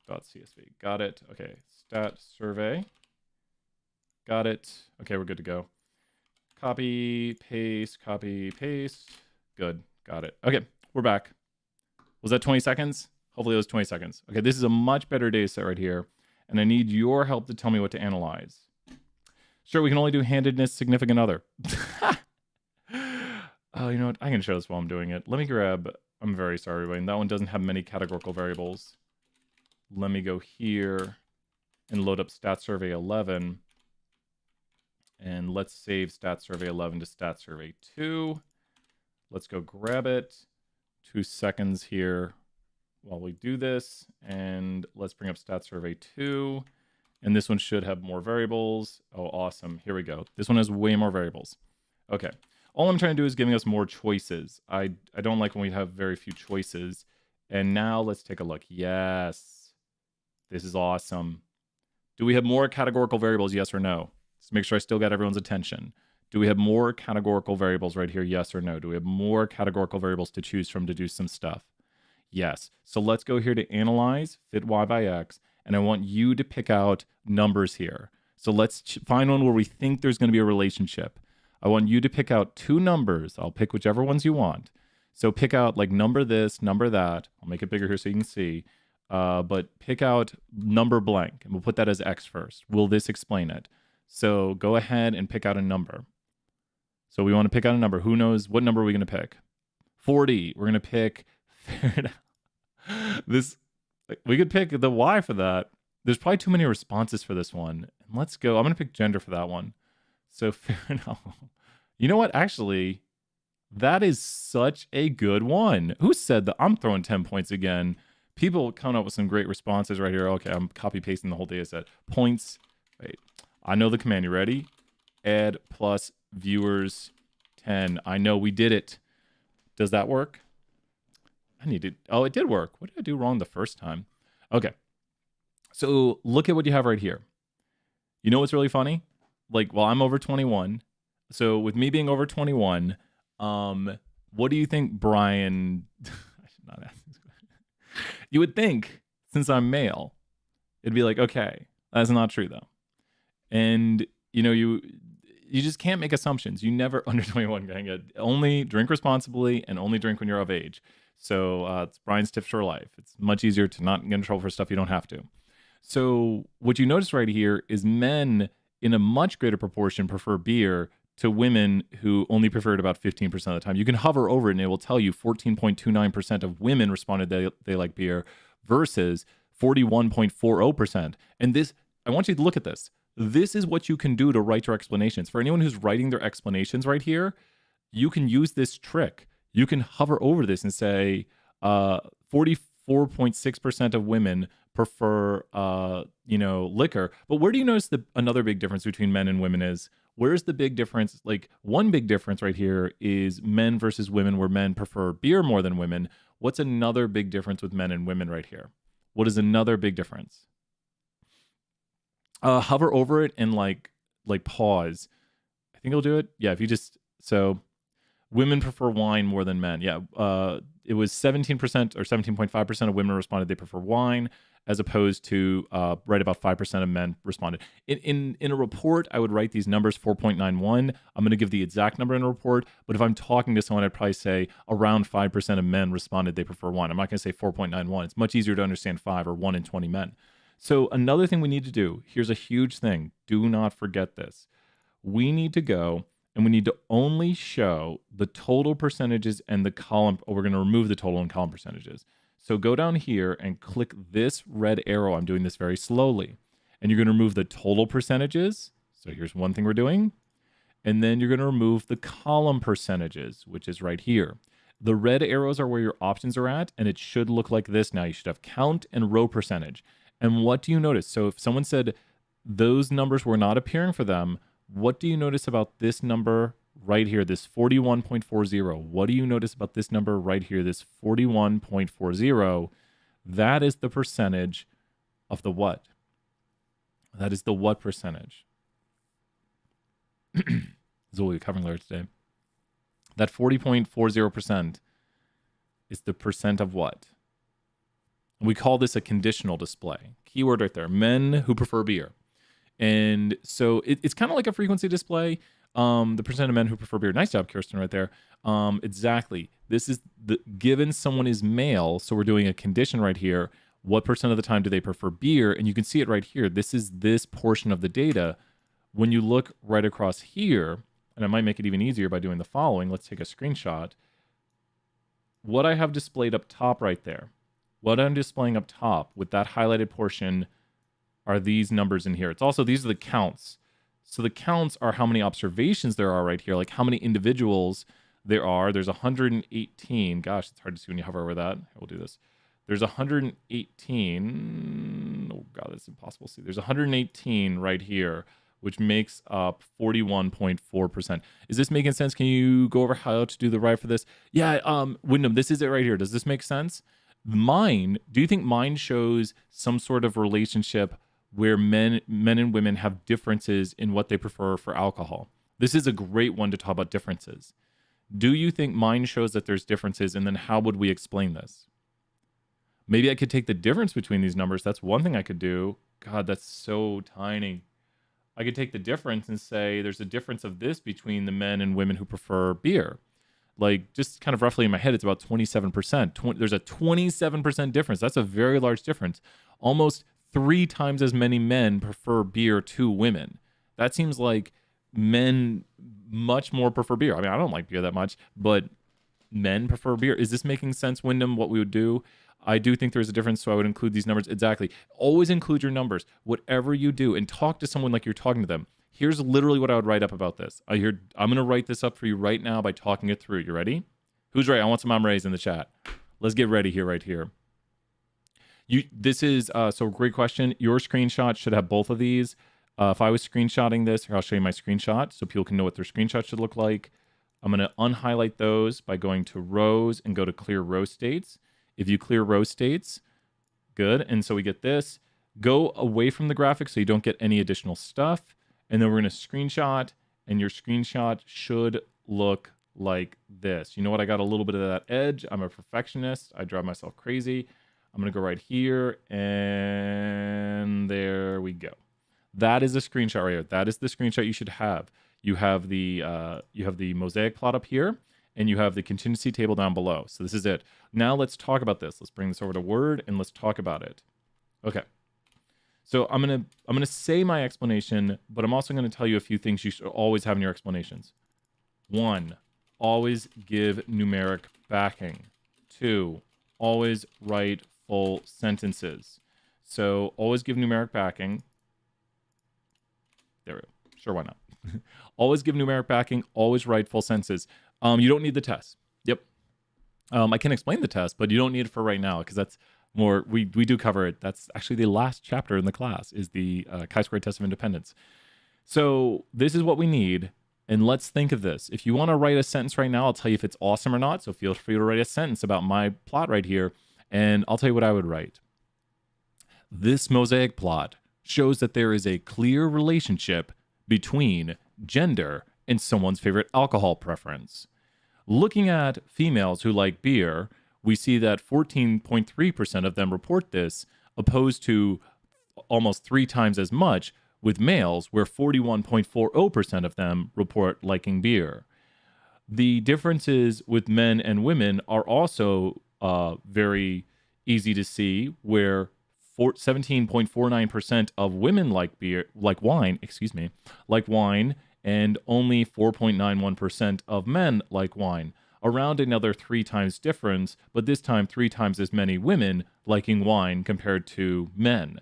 dot CSV. Got it. Okay. Stat survey. Got it. Okay, we're good to go. Copy, paste. Good. Got it. Okay, we're back. Was that 20 seconds? Hopefully it was 20 seconds. Okay, this is a much better data set right here, and I need your help to tell me what to analyze. Sure, we can only do handedness, significant other. Oh, you know what? I can show this while I'm doing it. Let me grab... I'm very sorry, Wayne. That one doesn't have many categorical variables. Let me go here and load up stat survey 11. And let's save stat survey 11 to stat survey 2. Let's go grab it. 2 seconds here while we do this. And let's bring up stat survey 2. And this one should have more variables. Oh, awesome. Here we go. This one has way more variables. Okay. All I'm trying to do is giving us more choices. I don't like when we have very few choices. And now let's take a look. Yes. This is awesome. Do we have more categorical variables? Yes or no? Let's make sure I still got everyone's attention. Do we have more categorical variables right here? Yes or no? Do we have more categorical variables to choose from to do some stuff? Yes. So let's go here to analyze fit y by x. And I want you to pick out numbers here. So let's find one where we think there's going to be a relationship. I want you to pick out two numbers. I'll pick whichever ones you want. So pick out like number this, number that. I'll make it bigger here so you can see. But pick out number blank. And we'll put that as x first. Will this explain it? So go ahead and pick out a number. So we want to pick out a number. Who knows what number are we going to pick? 40. We're going to pick this. We could pick the Y for that. There's probably too many responses for this one. And let's go. I'm going to pick gender for that one. So fair enough. You know what? Actually, that is such a good one. Who said that? I'm throwing 10 points again. People coming up with some great responses right here. Okay, I'm copy pasting the whole data set. Points. Wait. I know the command. You ready? Add plus viewers 10. I know we did it. Does that work? Oh, it did work. What did I do wrong the first time? Okay. So look at what you have right here. You know what's really funny? Like, well, I'm over 21. So with me being over 21, what do you think, Brian? I should not ask this question. You would think, since I'm male, it'd be like, okay, that's not true though. And you just can't make assumptions. You never under 21 gang it. Only drink responsibly and only drink when you're of age. So it's Brian's tips for life. It's much easier to not get in trouble for stuff you don't have to. So what you notice right here is men in a much greater proportion prefer beer to women who only prefer it about 15% of the time. You can hover over it and it will tell you 14.29% of women responded they like beer versus 41.40%. And this, I want you to look at this. This is what you can do to write your explanations. For anyone who's writing their explanations right here, you can use this trick. You can hover over this and say 44.6% of women prefer liquor. But where do you notice another big difference between men and women is? Where's the big difference? Like, one big difference right here is men versus women, where men prefer beer more than women. What's another big difference with men and women right here? What is another big difference? Hover over it and like pause. I think it'll do it. Yeah, if you so women prefer wine more than men. Yeah, it was 17% or 17.5% of women responded they prefer wine, as opposed to right about 5% of men responded. In a report, I would write these numbers 4.91. I'm going to give the exact number in a report, but if I'm talking to someone, I'd probably say around 5% of men responded they prefer wine. I'm not going to say 4.91. It's much easier to understand 5 or 1 in 20 men. So another thing we need to do, here's a huge thing. Do not forget this. We need to go and we need to only show the total percentages and the column, or we're going to remove the total and column percentages. So go down here and click this red arrow. I'm doing this very slowly. And you're going to remove the total percentages. So here's one thing we're doing. And then you're going to remove the column percentages, which is right here. The red arrows are where your options are at, and it should look like this now. You should have count and row percentage. And what do you notice? So if someone said those numbers were not appearing for them, what do you notice about this number right here, this 41.40? What do you notice about this number right here, this 41.40? That is the percentage of the what? That is the what percentage? This is what we're covering later today. That 40.40% is the percent of what? We call this a conditional display. Keyword right there, men who prefer beer. And so it's kind of like a frequency display. The percent of men who prefer beer. Nice job, Kirsten, right there. Exactly. This is given someone is male, so we're doing a condition right here. What percent of the time do they prefer beer? And you can see it right here. This is this portion of the data. When you look right across here, and I might make it even easier by doing the following. Let's take a screenshot. What I have displayed up top right there, what I'm displaying up top with that highlighted portion are these numbers in here. It's also, these are the counts. So the counts are how many observations there are right here, like how many individuals there are. There's 118. Gosh, it's hard to see when you hover over that. We'll do this. There's 118. Oh God, that's impossible to see. There's 118 right here, which makes up 41.4%. Is this making sense? Can you go over how to do the right for this? Yeah, Wyndham, this is it right here. Does this make sense? Mine, do you think mine shows some sort of relationship where men and women have differences in what they prefer for alcohol? This is a great one to talk about differences. Do you think mine shows that there's differences, and then how would we explain this? Maybe I could take the difference between these numbers. That's one thing I could do. God, that's so tiny. I could take the difference and say there's a difference of this between the men and women who prefer beer. Like, just kind of roughly in my head, it's about 27%. There's a 27% difference. That's a very large difference. Almost 3 times as many men prefer beer to women. That seems like men much more prefer beer. I mean, I don't like beer that much, but men prefer beer. Is this making sense, Wyndham, what we would do? I do think there's a difference, so I would include these numbers. Exactly. Always include your numbers, whatever you do, and talk to someone like you're talking to them. Here's literally what I would write up about this. I'm going to write this up for you right now by talking it through. You ready? Who's ready? I want some raise in the chat. Let's get ready here, right here. This is, so great question. Your screenshot should have both of these. If I was screenshotting this, here, I'll show you my screenshot so people can know what their screenshot should look like. I'm going to unhighlight those by going to rows and go to clear row states. If you clear row states, good. And so we get this. Go away from the graphic so you don't get any additional stuff. And then we're going to screenshot, and your screenshot should look like this. You know what? I got a little bit of that edge. I'm a perfectionist. I drive myself crazy. I'm going to go right here, and there we go. That is a screenshot right here. That is the screenshot you should have. You have the mosaic plot up here, and you have the contingency table down below. So this is it. Now let's talk about this. Let's bring this over to Word, and let's talk about it. Okay. So I'm gonna say my explanation, but I'm also gonna tell you a few things you should always have in your explanations. 1, always give numeric backing. 2, always write full sentences. So always give numeric backing. There we go. Sure, why not? Always give numeric backing. Always write full sentences. You don't need the test. Yep. I can explain the test, but you don't need it for right now because that's more. We do cover it. That's actually the last chapter in the class is the chi-square test of independence. So this is what we need. And let's think of this. If you want to write a sentence right now, I'll tell you if it's awesome or not. So feel free to write a sentence about my plot right here. And I'll tell you what I would write. This mosaic plot shows that there is a clear relationship between gender and someone's favorite alcohol preference. Looking at females who like beer, we see that 14.3% of them report this, opposed to almost 3 times as much with males, where 41.40% of them report liking beer. The differences with men and women are also very easy to see, where 17.49% of women like wine, and only 4.91% of men like wine. Around another 3 times difference, but this time 3 times as many women liking wine compared to men.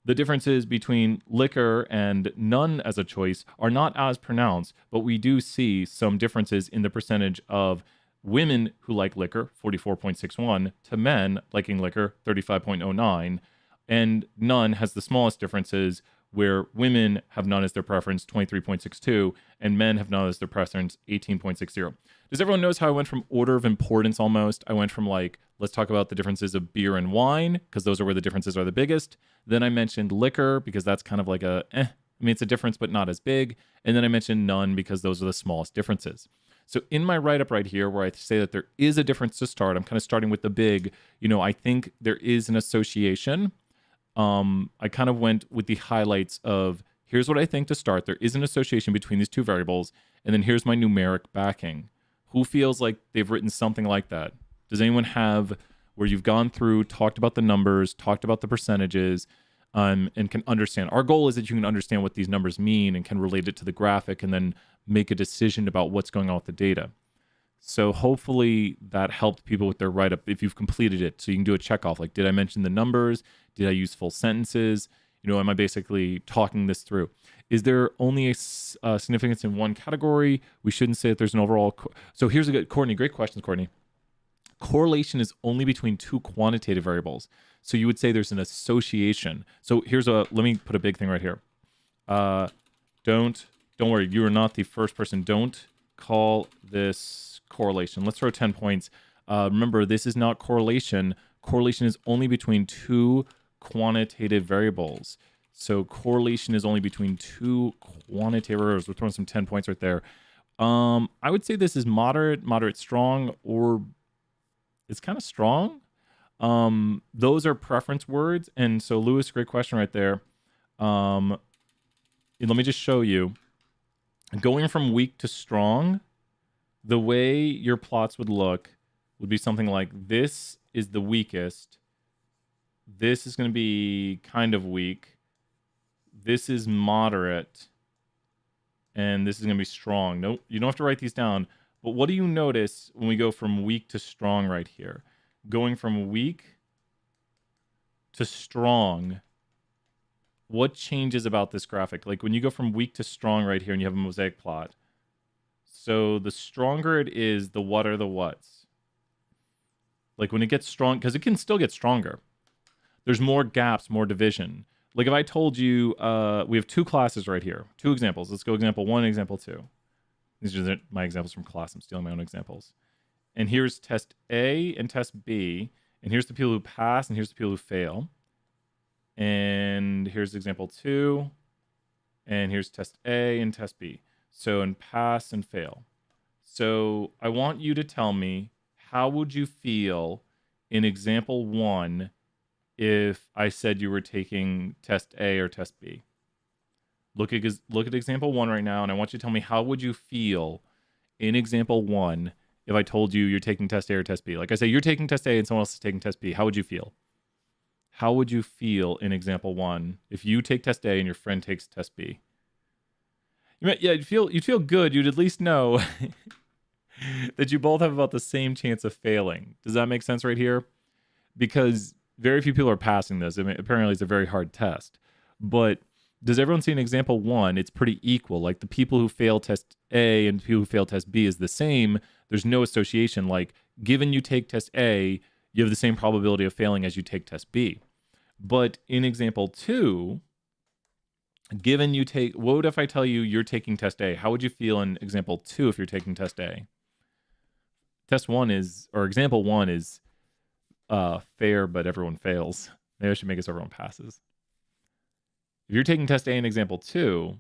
The differences between liquor and none as a choice are not as pronounced, but we do see some differences in the percentage of women who like liquor, 44.61, to men liking liquor, 35.09. And none has the smallest differences, where women have none as their preference, 23.62, and men have none as their preference, 18.60. Does everyone notice how I went from order of importance almost? I went from let's talk about the differences of beer and wine, because those are where the differences are the biggest. Then I mentioned liquor, because that's kind of like it's a difference, but not as big. And then I mentioned none, because those are the smallest differences. So in my write-up right here, where I say that there is a difference to start, I'm kind of starting with the big, I think there is an association. I kind of went with the highlights of, here's what I think to start. There is an association between these two variables. And then here's my numeric backing. Who feels like they've written something like that? Does anyone have where you've gone through, talked about the numbers, talked about the percentages, and can understand? Our goal is that you can understand what these numbers mean and can relate it to the graphic and then make a decision about what's going on with the data. So hopefully that helped people with their write-up if you've completed it. So you can do a check-off, like, did I mention the numbers? Did I use full sentences? Am I basically talking this through? Is there only a significance in one category? We shouldn't say that there's an overall. So here's a good, Courtney, great questions, Courtney. Correlation is only between 2 quantitative variables. So you would say there's an association. So let me put a big thing right here. Don't worry, you are not the first person. Don't call this correlation. Let's throw 10 points. Remember, this is not correlation. Correlation is only between 2 quantitative variables. So correlation is only between 2 quantitative variables. We're throwing some 10 points right there. I would say this is moderate strong, or it's kind of strong. Those are preference words. And so Lewis, great question right there. Let me just show you. Going from weak to strong, the way your plots would look would be something like this is the weakest. This is going to be kind of weak. This is moderate. And this is going to be strong. Nope, you don't have to write these down. But what do you notice when we go from weak to strong right here? Going from weak to strong, what changes about this graphic? Like when you go from weak to strong right here and you have a mosaic plot. So the stronger it is, the what are the whats? Like when it gets strong, because it can still get stronger. There's more gaps, more division. Like if I told you, we have 2 classes right here, 2 examples. Let's go example 1, example 2. These are my examples from class. I'm stealing my own examples. And here's test A and test B. And here's the people who pass, and here's the people who fail. And here's example 2. And here's test A and test B. So in pass and fail. So I want you to tell me, how would you feel in example 1 if I said you were taking test A or test B? Look at example 1 right now, and I want you to tell me, how would you feel in example 1 if I told you you're taking test A or test B? Like I say, you're taking test A and someone else is taking test B. How would you feel? How would you feel in example 1 if you take test A and your friend takes test B? You'd feel good. You'd at least know that you both have about the same chance of failing. Does that make sense right here? Because very few people are passing this. I mean, apparently it's a very hard test. But does everyone see in example 1, it's pretty equal? Like the people who fail test A and people who fail test B is the same. There's no association. Like given you take test A, you have the same probability of failing as you take test B. But in example 2, given you take, what if I tell you you're taking test A? How would you feel in example 2 if you're taking test A? Example 1 is fair, but everyone fails. Maybe I should make it so everyone passes. If you're taking test A in example 2,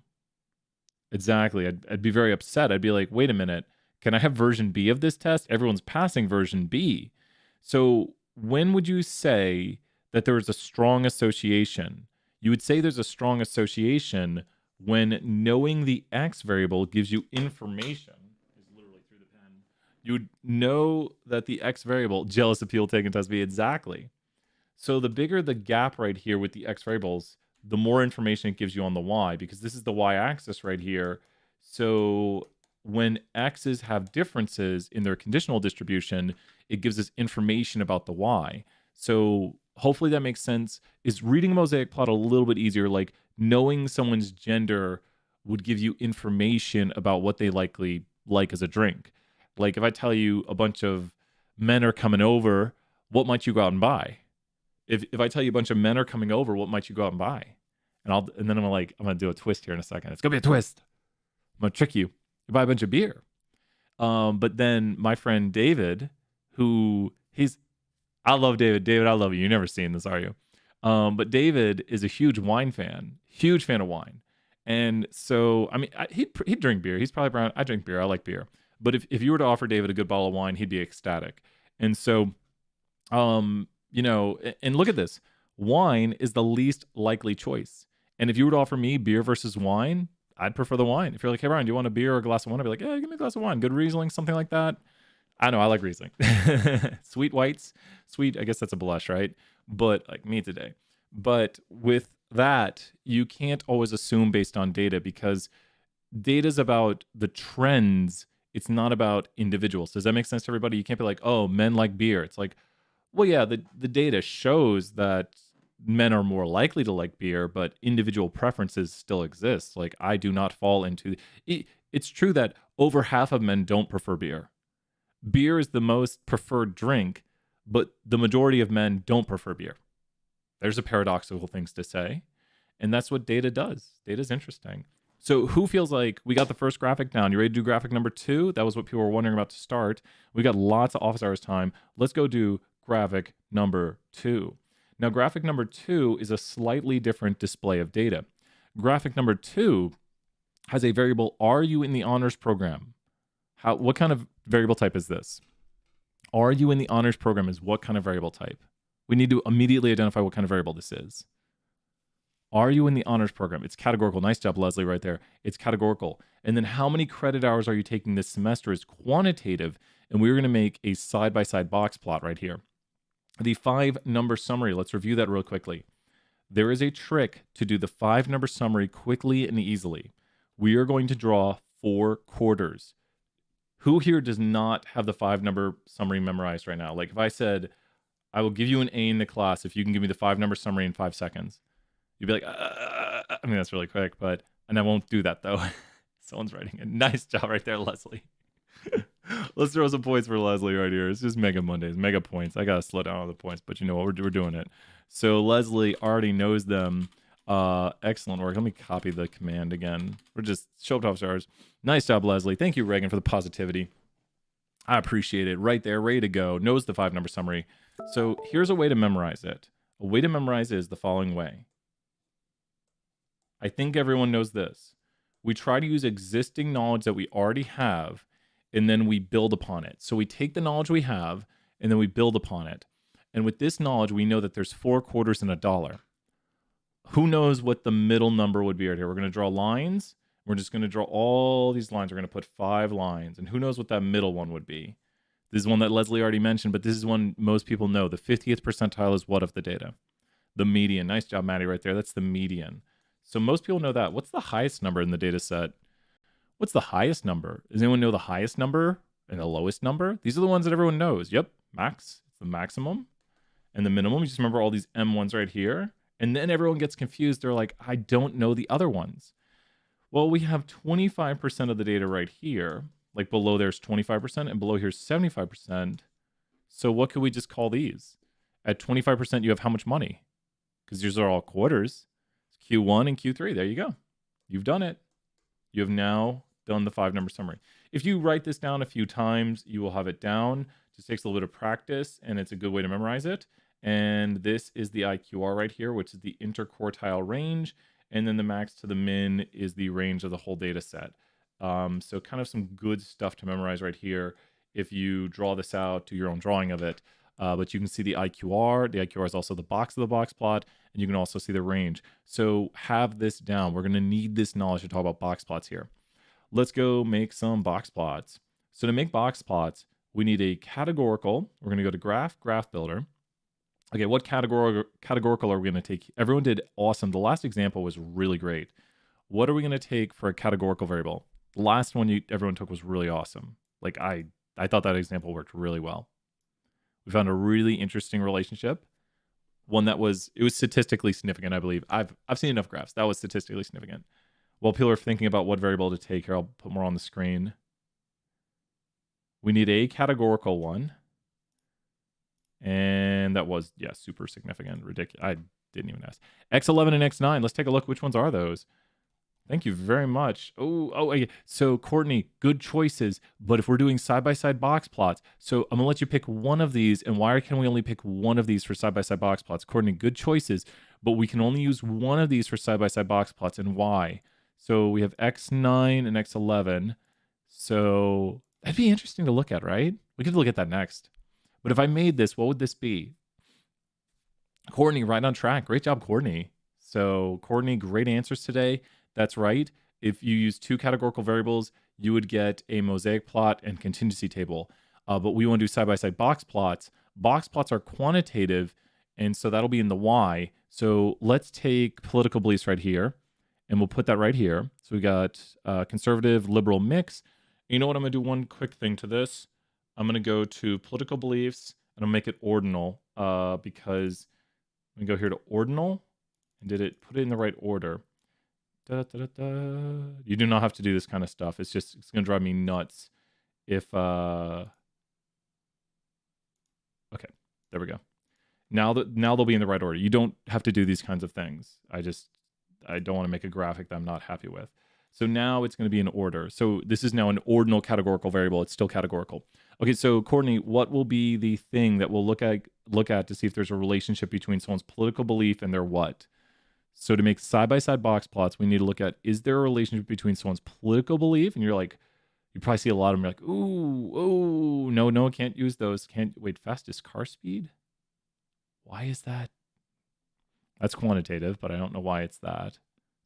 exactly, I'd be very upset. I'd be like, wait a minute, can I have version B of this test? Everyone's passing version B. So when would you say that there is a strong association? You would say there's a strong association when knowing the X variable gives you information. Literally through the pen. You would know that the X variable, jealous of people taking test B, exactly. So the bigger the gap right here with the X variables, the more information it gives you on the Y, because this is the Y axis right here. So when X's have differences in their conditional distribution, it gives us information about the Y. So hopefully that makes sense. Is reading a mosaic plot a little bit easier? Like knowing someone's gender would give you information about what they likely like as a drink. Like if I tell you a bunch of men are coming over, what might you go out and buy? If I tell you a bunch of men are coming over, what might you go out and buy? And then I'm gonna do a twist here in a second. It's gonna be a twist. I'm gonna trick you. You buy a bunch of beer. But then my friend David, I love David. David, I love you. You've never seen this, are you? But David is a huge wine fan, huge fan of wine. And so, I mean, he'd drink beer. He's probably around, I drink beer. I like beer. But if you were to offer David a good bottle of wine, he'd be ecstatic. And so, and look at this. Wine is the least likely choice. And if you were to offer me beer versus wine, I'd prefer the wine. If you're like, hey, Brian, do you want a beer or a glass of wine? I'd be like, yeah, give me a glass of wine. Good Riesling, something like that. I know, I like Riesling. Sweet whites. Sweet, I guess that's a blush, right? But like me today. But with that, you can't always assume based on data, because data is about the trends. It's not about individuals. Does that make sense to everybody? You can't be like, oh, men like beer. It's like, well, yeah, the data shows that men are more likely to like beer, but individual preferences still exist. Like I do not fall into it's true that over half of men don't prefer beer. Beer is the most preferred drink, but the majority of men don't prefer beer. There's a paradoxical things to say, and that's what data does. Data is interesting. So who feels like we got the first graphic down? You ready to do graphic number 2? That was what people were wondering about to start. We got lots of office hours time. Let's go do graphic number 2. Now, graphic number 2 is a slightly different display of data. Graphic number 2 has a variable, are you in the honors program? What kind of variable type is this? Are you in the honors program is what kind of variable type? We need to immediately identify what kind of variable this is. Are you in the honors program? It's categorical. Nice job, Leslie, right there. It's categorical. And then how many credit hours are you taking this semester is quantitative, and we're going to make a side-by-side box plot right here. The 5-number summary, let's review that real quickly. There is a trick to do the 5-number summary quickly and easily. We are going to draw 4 quarters. Who here does not have the 5-number summary memorized right now? Like if I said, I will give you an A in the class if you can give me the 5-number summary in 5 seconds. You'd be like, I mean, that's really quick, and I won't do that though. Someone's writing a nice job right there, Leslie. Let's throw some points for Leslie right here. It's just Mega Mondays, mega points. I got to slow down all the points, but you know what? We're doing it. So Leslie already knows them. Excellent work. Let me copy the command again. We're just show up top stars. Nice job, Leslie. Thank you, Reagan, for the positivity. I appreciate it. Right there, ready to go. Knows the 5-number summary. So here's a way to memorize it. A way to memorize is the following way. I think everyone knows this. We try to use existing knowledge that we already have, and then we build upon it. So we take the knowledge we have, and then we build upon it. And with this knowledge, we know that there's 4 quarters and a dollar. Who knows what the middle number would be right here? We're going to draw lines. We're just going to draw all these lines. We're going to put 5 lines. And who knows what that middle one would be? This is one that Leslie already mentioned, but this is one most people know. The 50th percentile is what of the data? The median. Nice job, Maddie, right there. That's the median. So most people know that. What's the highest number in the data set? What's the highest number? Does anyone know the highest number and the lowest number? These are the ones that everyone knows. Yep, max. It's the maximum. And the minimum, you just remember all these M ones right here. And then everyone gets confused. They're like, I don't know the other ones. Well, we have 25% of the data right here. Like below there's 25% and below here's 75%. So what could we just call these? At 25%, you have how much money? Because these are all quarters. It's Q1 and Q3. There you go. You've done it. You have now done the 5-number summary. If you write this down a few times, you will have it down. It just takes a little bit of practice, and it's a good way to memorize it. And this is the IQR right here, which is the interquartile range. And then the max to the min is the range of the whole data set. So kind of some good stuff to memorize right here if you draw this out, do your own drawing of it. But you can see the IQR. The IQR is also the box of the box plot, and you can also see the range. So have this down. We're going to need this knowledge to talk about box plots here. Let's go make some box plots. So to make box plots, we need a categorical. We're going to go to graph builder. Okay, what categorical are we going to take? Everyone did awesome. The last example was really great. What are we going to take for a categorical variable? The last one everyone took was really awesome. Like I thought that example worked really well. We found a really interesting relationship. One that was statistically significant, I believe. I've seen enough graphs. That was statistically significant. While people are thinking about what variable to take here, I'll put more on the screen. We need a categorical one. And that was, yeah, super significant. Ridiculous. I didn't even ask. X11 and X9. Let's take a look. Which ones are those? Thank you very much. Oh, so Courtney, good choices. But if we're doing side-by-side box plots, so I'm going to let you pick one of these. And why can we only pick one of these for side-by-side box plots? Courtney, good choices. But we can only use one of these for side-by-side box plots. And why? So we have X9 and X11. So that'd be interesting to look at, right? We could look at that next. But if I made this, what would this be? Courtney, right on track. Great job, Courtney. So Courtney, great answers today. That's right. If you use 2 categorical variables, you would get a mosaic plot and contingency table. But we want to do side-by-side box plots. Box plots are quantitative, and so that'll be in the Y. So let's take political beliefs right here, and we'll put that right here. So we got conservative, liberal mix. You know what? I'm going to do one quick thing to this. I'm going to go to political beliefs, and I'll make it ordinal because I'm going to go here to ordinal, and put it in the right order. You do not have to do this kind of stuff. It's going to drive me nuts if okay, there we go. Now they'll be in the right order. You don't have to do these kinds of things. I don't want to make a graphic that I'm not happy with. So now it's going to be in order. So this is now an ordinal categorical variable. It's still categorical. Okay, so Courtney, what will be the thing that we'll look at to see if there's a relationship between someone's political belief and their what? So to make side-by-side box plots, we need to look at, is there a relationship between someone's political belief? And you're like, you probably see a lot of them. You're like, ooh, no, can't use those. Wait, fastest car speed? Why is that? That's quantitative, but I don't know why it's that.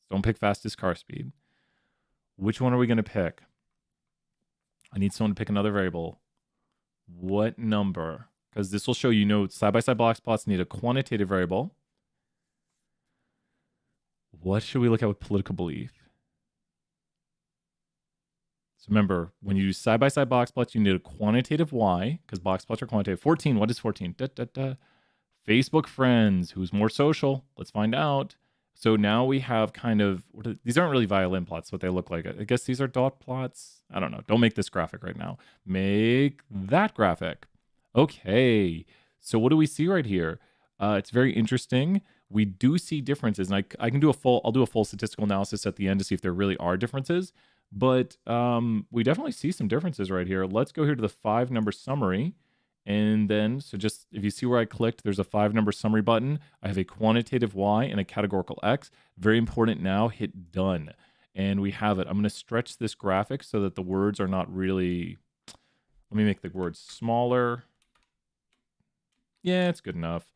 Don't pick fastest car speed. Which one are we going to pick? I need someone to pick another variable. What number? Because this will show side-by-side box plots need a quantitative variable. What should we look at with political belief? So remember, when you use side-by-side box plots, you need a quantitative Y, because box plots are quantitative. 14, what is 14? Facebook friends, who's more social? Let's find out. So now we have these aren't really violin plots, what they look like. I guess these are dot plots. I don't know. Don't make this graphic right now. Make that graphic. Okay. So what do we see right here? It's very interesting. we do see differences. And I'll do a full statistical analysis at the end to see if there really are differences. But we definitely see some differences right here. Let's go here to the 5-number summary. And then, so just if you see where I clicked, there's a 5-number summary button. I have a quantitative Y and a categorical X. Very important now, hit done. And we have it. I'm going to stretch this graphic so that the words are not really, let me make the words smaller. Yeah, it's good enough.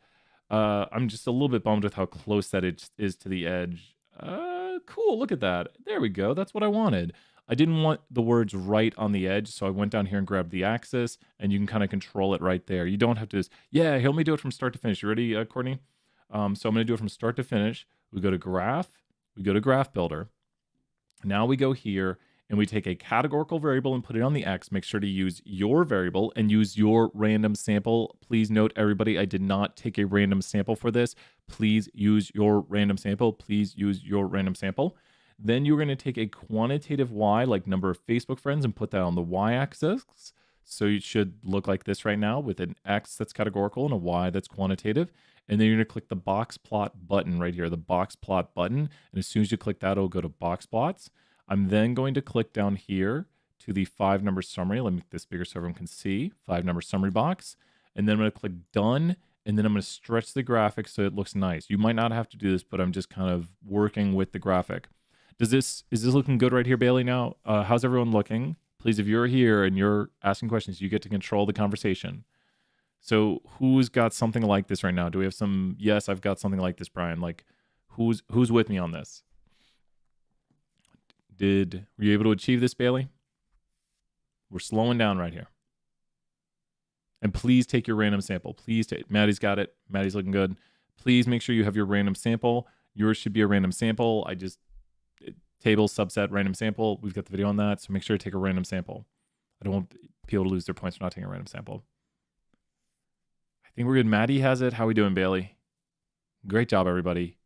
I'm just a little bit bummed with how close that is to the edge. Cool, look at that. There we go. That's what I wanted. I didn't want the words right on the edge, so I went down here and grabbed the axis, and you can kind of control it right there. You don't have to just, yeah, help me do it from start to finish. You ready, Courtney? So I'm going to do it from start to finish. We go to Graph. We go to Graph Builder. Now we go here, and we take a categorical variable and put it on the X. Make sure to use your variable and use your random sample. Please note, everybody, I did not take a random sample for this. Please use your random sample. Please use your random sample. Then you're going to take a quantitative Y, like number of Facebook friends, and put that on the Y-axis. So it should look like this right now with an X that's categorical and a Y that's quantitative. And then you're going to click the box plot button right here, the box plot button. And as soon as you click that, it'll go to box plots. I'm then going to click down here to the 5-number summary. Let me make this bigger so everyone can see. 5-number summary box. And then I'm going to click done. And then I'm going to stretch the graphic so it looks nice. You might not have to do this, but I'm just kind of working with the graphic. Is this looking good right here, Bailey, now? How's everyone looking? Please, if you're here and you're asking questions, you get to control the conversation. So who's got something like this right now? Do we have some? Yes, I've got something like this, Brian. Like, who's with me on this? Were you able to achieve this, Bailey? We're slowing down right here. And please take your random sample. Please take. Maddie's got it. Maddie's looking good. Please make sure you have your random sample. Yours should be a random sample. Table, subset, random sample. We've got the video on that, so make sure to take a random sample. I don't want people to lose their points for not taking a random sample. I think we're good. Maddie has it. How we doing, Bailey? Great job, everybody.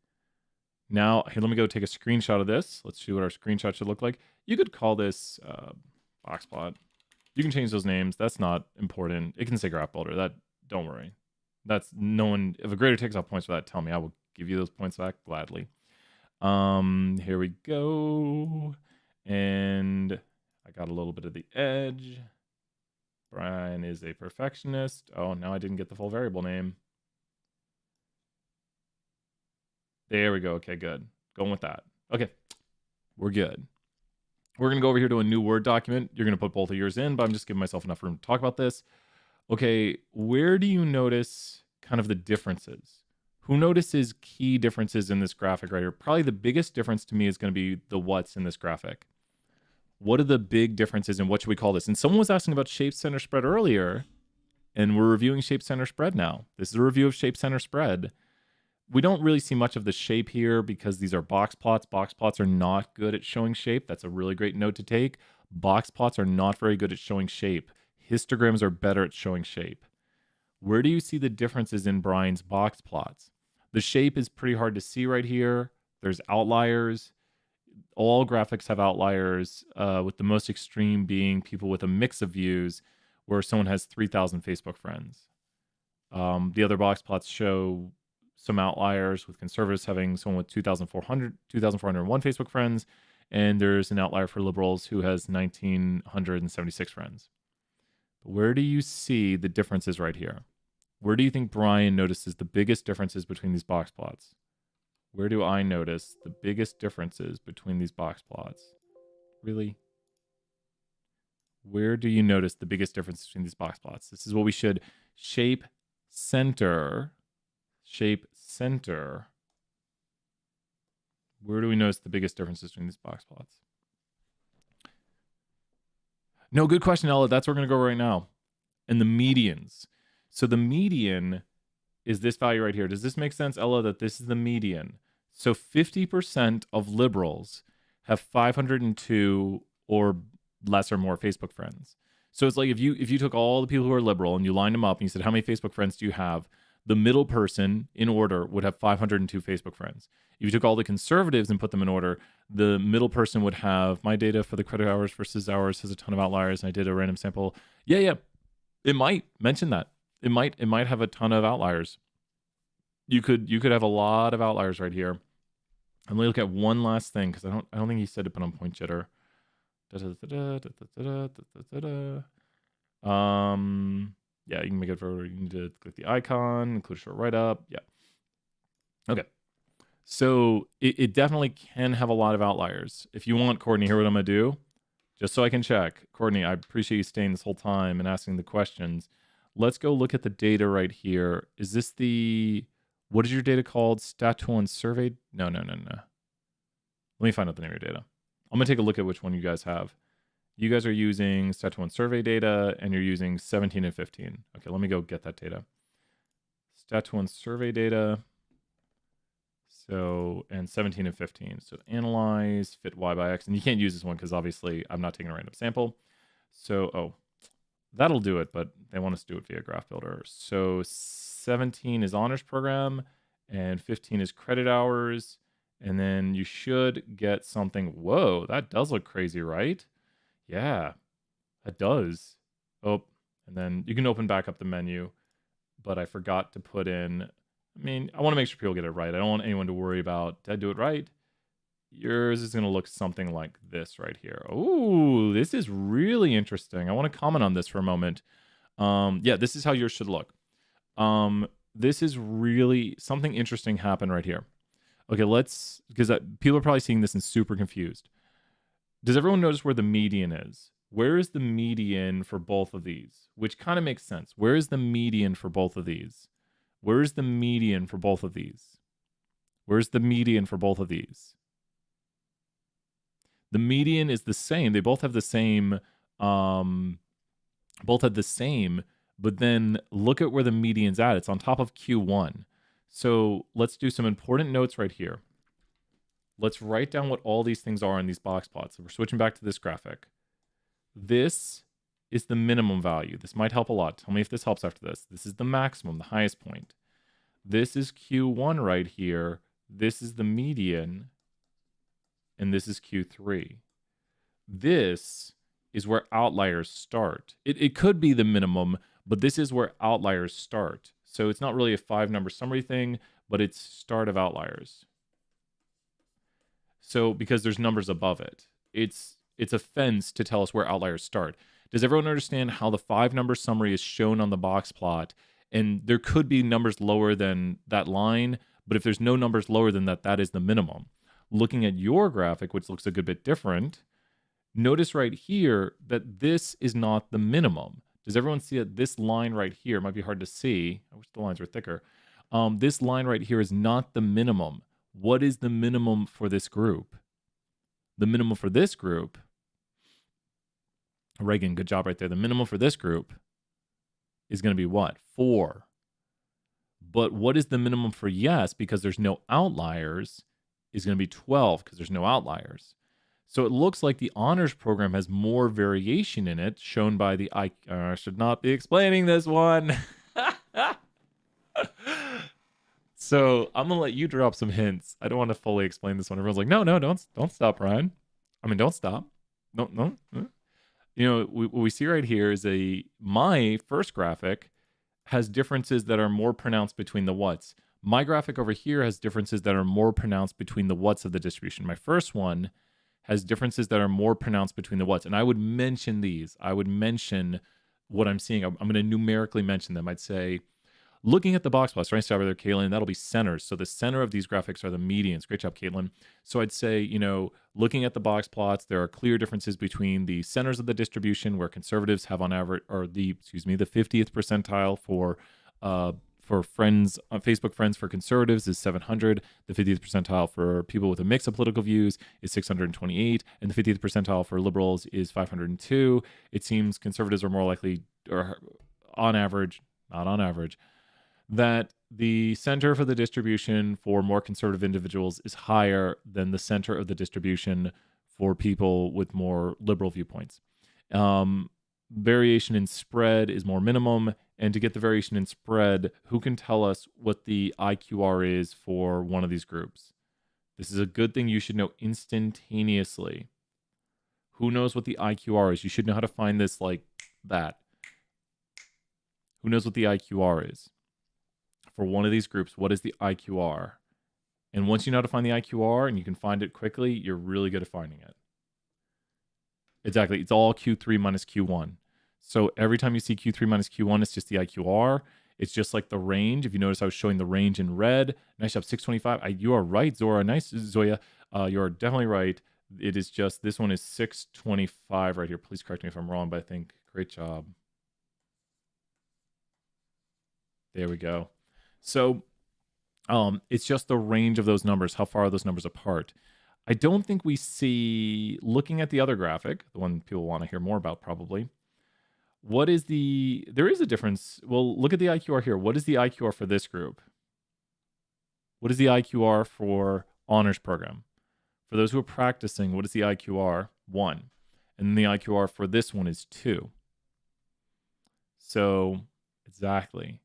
Now, here, let me go take a screenshot of this. Let's see what our screenshot should look like. You could call this box plot. You can change those names. That's not important. It can say graph builder. That, don't worry. That's no one. If a grader takes off points for that, tell me. I will give you those points back gladly. Here we go. And I got a little bit of the edge. Brian is a perfectionist. Oh, now I didn't get the full variable name. There we go. Okay, good. Going with that. Okay, we're good. We're going to go over here to a new Word document. You're going to put both of yours in, but I'm just giving myself enough room to talk about this. Okay, where do you notice kind of the differences? Who notices key differences in this graphic right here? Probably the biggest difference to me is going to be the what's in this graphic. What are the big differences and what should we call this? And someone was asking about shape center spread earlier, and we're reviewing shape center spread now. This is a review of shape center spread. We don't really see much of the shape here because these are box plots. Box plots are not good at showing shape. That's a really great note to take. Box plots are not very good at showing shape. Histograms are better at showing shape. Where do you see the differences in Brian's box plots? The shape is pretty hard to see right here. There's outliers. All graphics have outliers, with the most extreme being people with a mix of views where someone has 3,000 Facebook friends. The other box plots show some outliers, with conservatives having someone with 2,401 Facebook friends, and there's an outlier for liberals who has 1,976 friends. But where do you see the differences right here? Where do you think Brian notices the biggest differences between these box plots? Where do I notice the biggest differences between these box plots? Really? Where do you notice the biggest difference between these box plots? This is what we should shape center. Shape center. Where do we notice the biggest differences between these box plots? No, good question, Ella. That's where we're going to go right now. And the medians. So the median is this value right here. Does this make sense, Ella, that this is the median? So 50% of liberals have 502 or less or more Facebook friends. So it's like if you took all the people who are liberal and you lined them up and you said, how many Facebook friends do you have? The middle person in order would have 502 Facebook friends. If you took all the conservatives and put them in order, the middle person would have, my data for the credit hours versus hours has a ton of outliers, and I did a random sample. Yeah. It might mention that. It might have a ton of outliers. you could have a lot of outliers right here. And let me look at one last thing because I don't think he said to put on point jitter. Yeah, you can make it for, you need to click the icon, include a short write-up. Yeah. Okay. So it definitely can have a lot of outliers. If you want, Courtney, here what I'm gonna do, just so I can check. Courtney, I appreciate you staying this whole time and asking the questions. Let's go look at the data right here. Is this what is your data called? Stat1 survey? No. Let me find out the name of your data. I'm gonna take a look at which one you guys have. You guys are using Stat1 survey data and you're using 17 and 15. Okay, let me go get that data. Stat1 survey data. So, and 17 and 15. So analyze, fit Y by X. And you can't use this one because obviously I'm not taking a random sample. So, that'll do it, but they want us to do it via Graph Builder. So 17 is honors program and 15 is credit hours. And then you should get something. Whoa, that does look crazy, right? Yeah, that does. Oh, and then you can open back up the menu, but I forgot to put in, I mean, I want to make sure people get it right. I don't want anyone to worry about, did I do it right? Yours is going to look something like this right here. Oh, this is really interesting. I want to comment on this for a moment. Yeah, this is how yours should look. This is really something interesting happened right here. Okay, because people are probably seeing this and super confused. Does everyone notice where the median is? Where is the median for both of these? Which kind of makes sense. Where is the median for both of these? Where is the median for both of these? Where's the median for both of these? The median is the same. They both have the same, but then look at where the median's at. It's on top of Q1. So let's do some important notes right here. Let's write down what all these things are in these box plots. So we're switching back to this graphic. This is the minimum value. This might help a lot. Tell me if this helps after this. This is the maximum, the highest point. This is Q1 right here. This is the median. And this is Q3. This is where outliers start. It could be the minimum, but this is where outliers start. So it's not really a 5-number summary thing, but it's start of outliers. So because there's numbers above it, it's a fence to tell us where outliers start. Does everyone understand how the 5-number summary is shown on the box plot? And there could be numbers lower than that line, but if there's no numbers lower than that, that is the minimum. Looking at your graphic, which looks a good bit different, notice right here that this is not the minimum. Does everyone see that this line right here, it might be hard to see, I wish the lines were thicker. This line right here is not the minimum. What is the minimum for this group? The minimum for this group, Reagan, good job right there. The minimum for this group is going to be what? 4. But what is the minimum for yes, because there's no outliers, is going to be 12 because there's no outliers. So it looks like the honors program has more variation in it, shown by the I should not be explaining this one. So I'm gonna let you drop some hints. I don't want to fully explain this one. Everyone's like, no, don't stop, Ryan. I mean, don't stop. No. You know, what we see right here is my first graphic has differences that are more pronounced between the whats. My graphic over here has differences that are more pronounced between the whats of the distribution. My first one has differences that are more pronounced between the whats. And I would mention these. I would mention what I'm seeing. I'm going to numerically mention them. I'd say, looking at the box plots, nice job there, Caitlin, that'll be centers. So the center of these graphics are the medians. Great job, Caitlin. So I'd say, you know, looking at the box plots, there are clear differences between the centers of the distribution where conservatives have on average, or the 50th percentile for friends, Facebook friends for conservatives is 700. The 50th percentile for people with a mix of political views is 628. And the 50th percentile for liberals is 502. It seems conservatives are more likely, or on average, not on average, that the center for the distribution for more conservative individuals is higher than the center of the distribution for people with more liberal viewpoints. Variation in spread is more minimum. And to get the variation in spread, who can tell us what the IQR is for one of these groups? This is a good thing you should know instantaneously. Who knows what the IQR is? You should know how to find this like that. Who knows what the IQR is for one of these groups, what is the IQR? And once you know how to find the IQR and you can find it quickly, you're really good at finding it. Exactly. It's all Q3 minus Q1. So every time you see Q3 minus Q1, it's just the IQR. It's just like the range. If you notice, I was showing the range in red. Nice job, 625. You are right, Zora. Nice, Zoya. You are definitely right. It is just, this one is 625 right here. Please correct me if I'm wrong, but I think, great job. There we go. So it's just the range of those numbers. How far are those numbers apart? I don't think we see, looking at the other graphic, the one people want to hear more about probably, what is there is a difference. Well, look at the IQR here. What is the IQR for this group? What is the IQR for honors program? For those who are practicing, what is the IQR? 1. And then the IQR for this one is 2. So, exactly.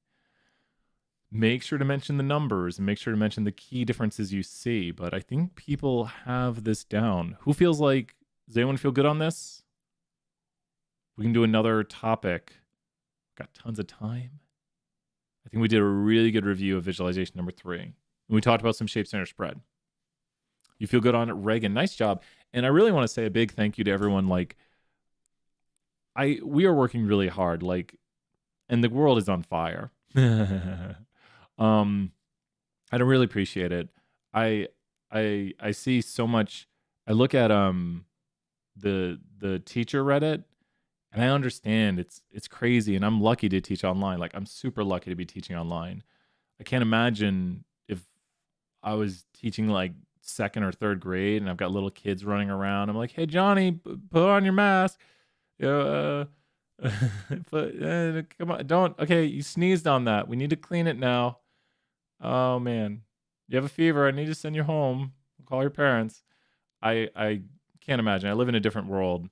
Make sure to mention the numbers and make sure to mention the key differences you see. But I think people have this down. Who feels like, does anyone feel good on this? We can do another topic. Got tons of time. I think we did a really good review of visualization number 3. And we talked about some shape center spread. You feel good on it, Reagan. Nice job. And I really want to say a big thank you to everyone. Like, we are working really hard. Like, and the world is on fire. I don't really appreciate it. I see so much. I look at the teacher Reddit, and I understand it's crazy, and I'm lucky to teach online. Like, I'm super lucky to be teaching online. I can't imagine if I was teaching like 2nd or 3rd grade and I've got little kids running around. I'm like, hey Johnny, put on your mask. But come on, don't. Okay, you sneezed on that. We need to clean it now. Oh man, you have a fever. I need to send you home. Call your parents. I can't imagine. I live in a different world.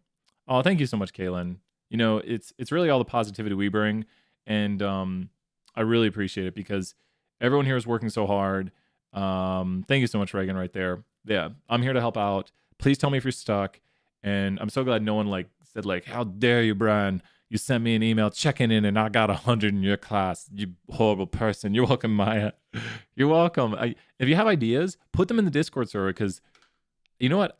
Oh, thank you so much, Kaylin. You know, it's really all the positivity we bring, and I really appreciate it because everyone here is working so hard. Thank you so much, Reagan, right there. Yeah, I'm here to help out. Please tell me if you're stuck. And I'm so glad no one like said like, how dare you, Brian? You sent me an email checking in and I got 100 in your class. You horrible person. You're welcome, Maya. You're welcome. If you have ideas, put them in the Discord server because you know what?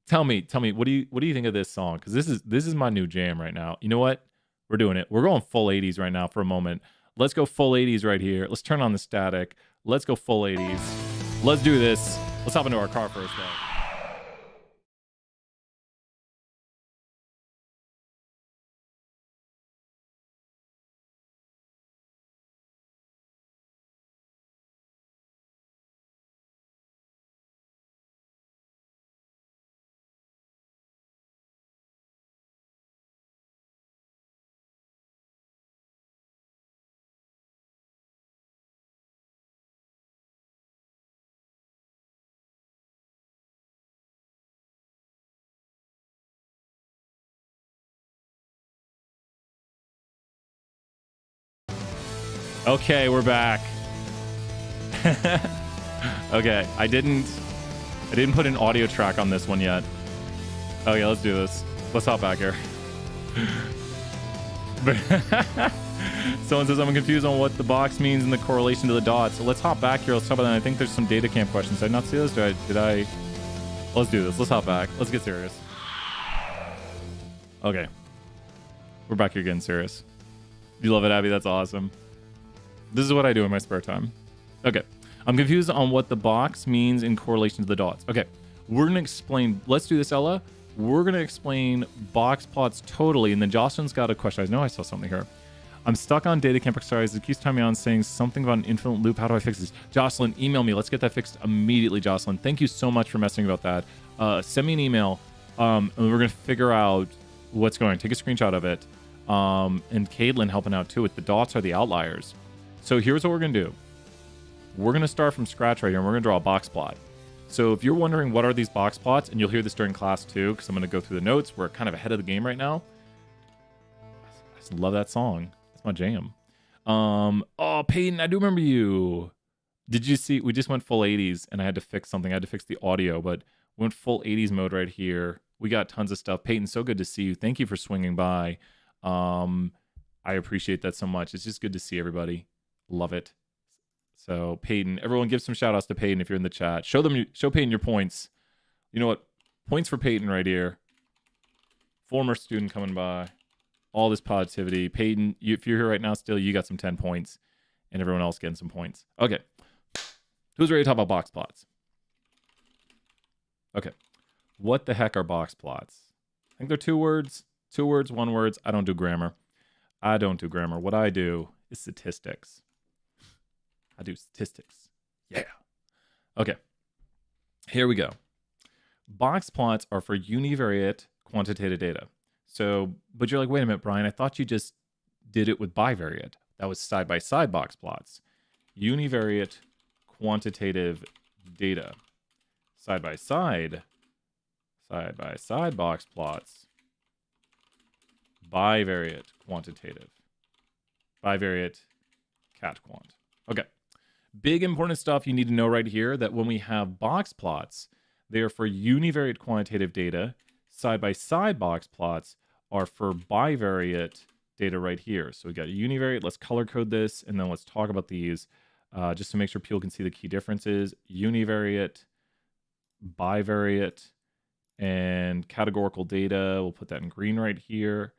Tell me, what do you think of this song? Because this is my new jam right now. You know what? We're doing it. We're going full 80s right now for a moment. Let's go full 80s right here. Let's turn on the static. Let's go full 80s. Let's do this. Let's hop into our car first, though. Okay, we're back. Okay, I didn't put an audio track on this one yet. Oh yeah, let's do this. Let's hop back here. Someone says I'm confused on what the box means in the correlation to the dots. So let's hop back here. Let's talk about that. I think there's some data camp questions. Did I not see this? Did I? Let's do this. Let's hop back. Let's get serious. Okay. We're back here getting serious. You love it, Abby? That's awesome. This is what I do in my spare time. Okay. I'm confused on what the box means in correlation to the dots. Okay. We're going to explain. Let's do this, Ella. We're going to explain box plots totally. And then Jocelyn's got a question. I know I saw something here. I'm stuck on data camp exercise. It keeps timing on saying something about an infinite loop. How do I fix this? Jocelyn, email me. Let's get that fixed immediately, Jocelyn. Thank you so much for messing about that. Send me an email. And we're going to figure out what's going on. Take a screenshot of it. And Caitlin helping out too with the dots are the outliers. So here's what we're going to do. We're going to start from scratch right here, and we're going to draw a box plot. So if you're wondering what are these box plots, and you'll hear this during class too, because I'm going to go through the notes. We're kind of ahead of the game right now. I just love that song. It's my jam. Oh, Peyton, I do remember you. Did you see? We just went full 80s, and I had to fix something. I had to fix the audio, but we went full 80s mode right here. We got tons of stuff. Peyton, so good to see you. Thank you for swinging by. I appreciate that so much. It's just good to see everybody. Love it. So Peyton, everyone give some shout outs to Peyton if you're in the chat. Show Peyton your points. You know what? Points for Peyton right here. Former student coming by. All this positivity. Peyton, if you're here right now still, you got some 10 points. And everyone else getting some points. Okay. Who's ready to talk about box plots? Okay. What the heck are box plots? I think they're 2 words. 2 words, 1 words. I don't do grammar. What I do is statistics. I do statistics. Yeah. Okay. Here we go. Box plots are for univariate quantitative data. So, but you're like, wait a minute, Brian, I thought you just did it with bivariate. That was side-by-side box plots. Univariate quantitative data. Side-by-side box plots. Bivariate quantitative. Bivariate cat quant. Okay. Big important stuff you need to know right here, that when we have box plots, they are for univariate quantitative data. Side-by-side box plots are for bivariate data right here. So we got univariate. Let's color code this, and then let's talk about these just to make sure people can see the key differences. Univariate, bivariate, and categorical data. We'll put that in green right here.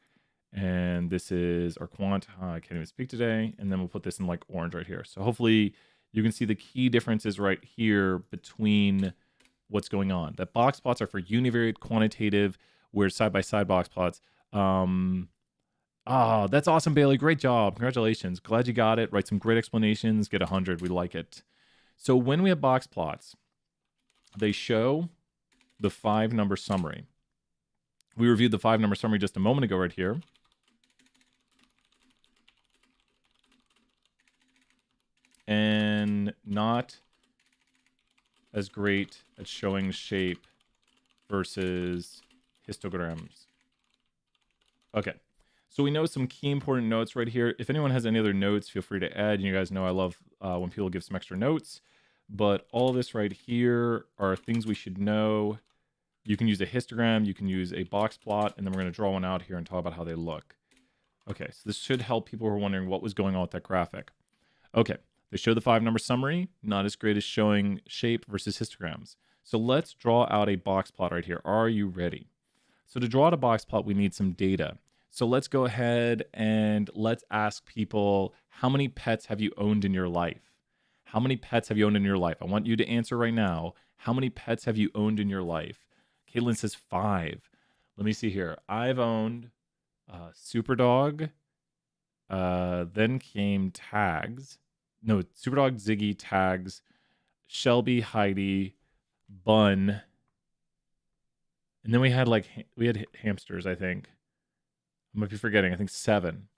And this is our quant. I can't even speak today. And then we'll put this in like orange right here. So hopefully you can see the key differences right here between what's going on. That box plots are for univariate quantitative, where side-by-side box plots. That's awesome, Bailey. Great job. Congratulations. Glad you got it. Write some great explanations. Get 100. We like it. So when we have box plots, they show the 5-number summary. We reviewed the 5-number summary just a moment ago right here. And not as great at showing shape versus histograms. Okay. So we know some key important notes right here. If anyone has any other notes, feel free to add. You guys know I love when people give some extra notes. But all this right here are things we should know. You can use a histogram. You can use a box plot. And then we're going to draw one out here and talk about how they look. Okay, so this should help people who are wondering what was going on with that graphic. Okay, they show the 5-number summary. Not as great as showing shape versus histograms. So let's draw out a box plot right here. Are you ready? So to draw out a box plot, we need some data. So let's go ahead and let's ask people, how many pets have you owned in your life? How many pets have you owned in your life? I want you to answer right now. How many pets have you owned in your life? Caitlin says 5. Let me see here. I've owned Superdog. Then came Tags. No, Superdog, Ziggy, Tags, Shelby, Heidi, Bun. And then we had hamsters, I think. I might be forgetting. I think 7.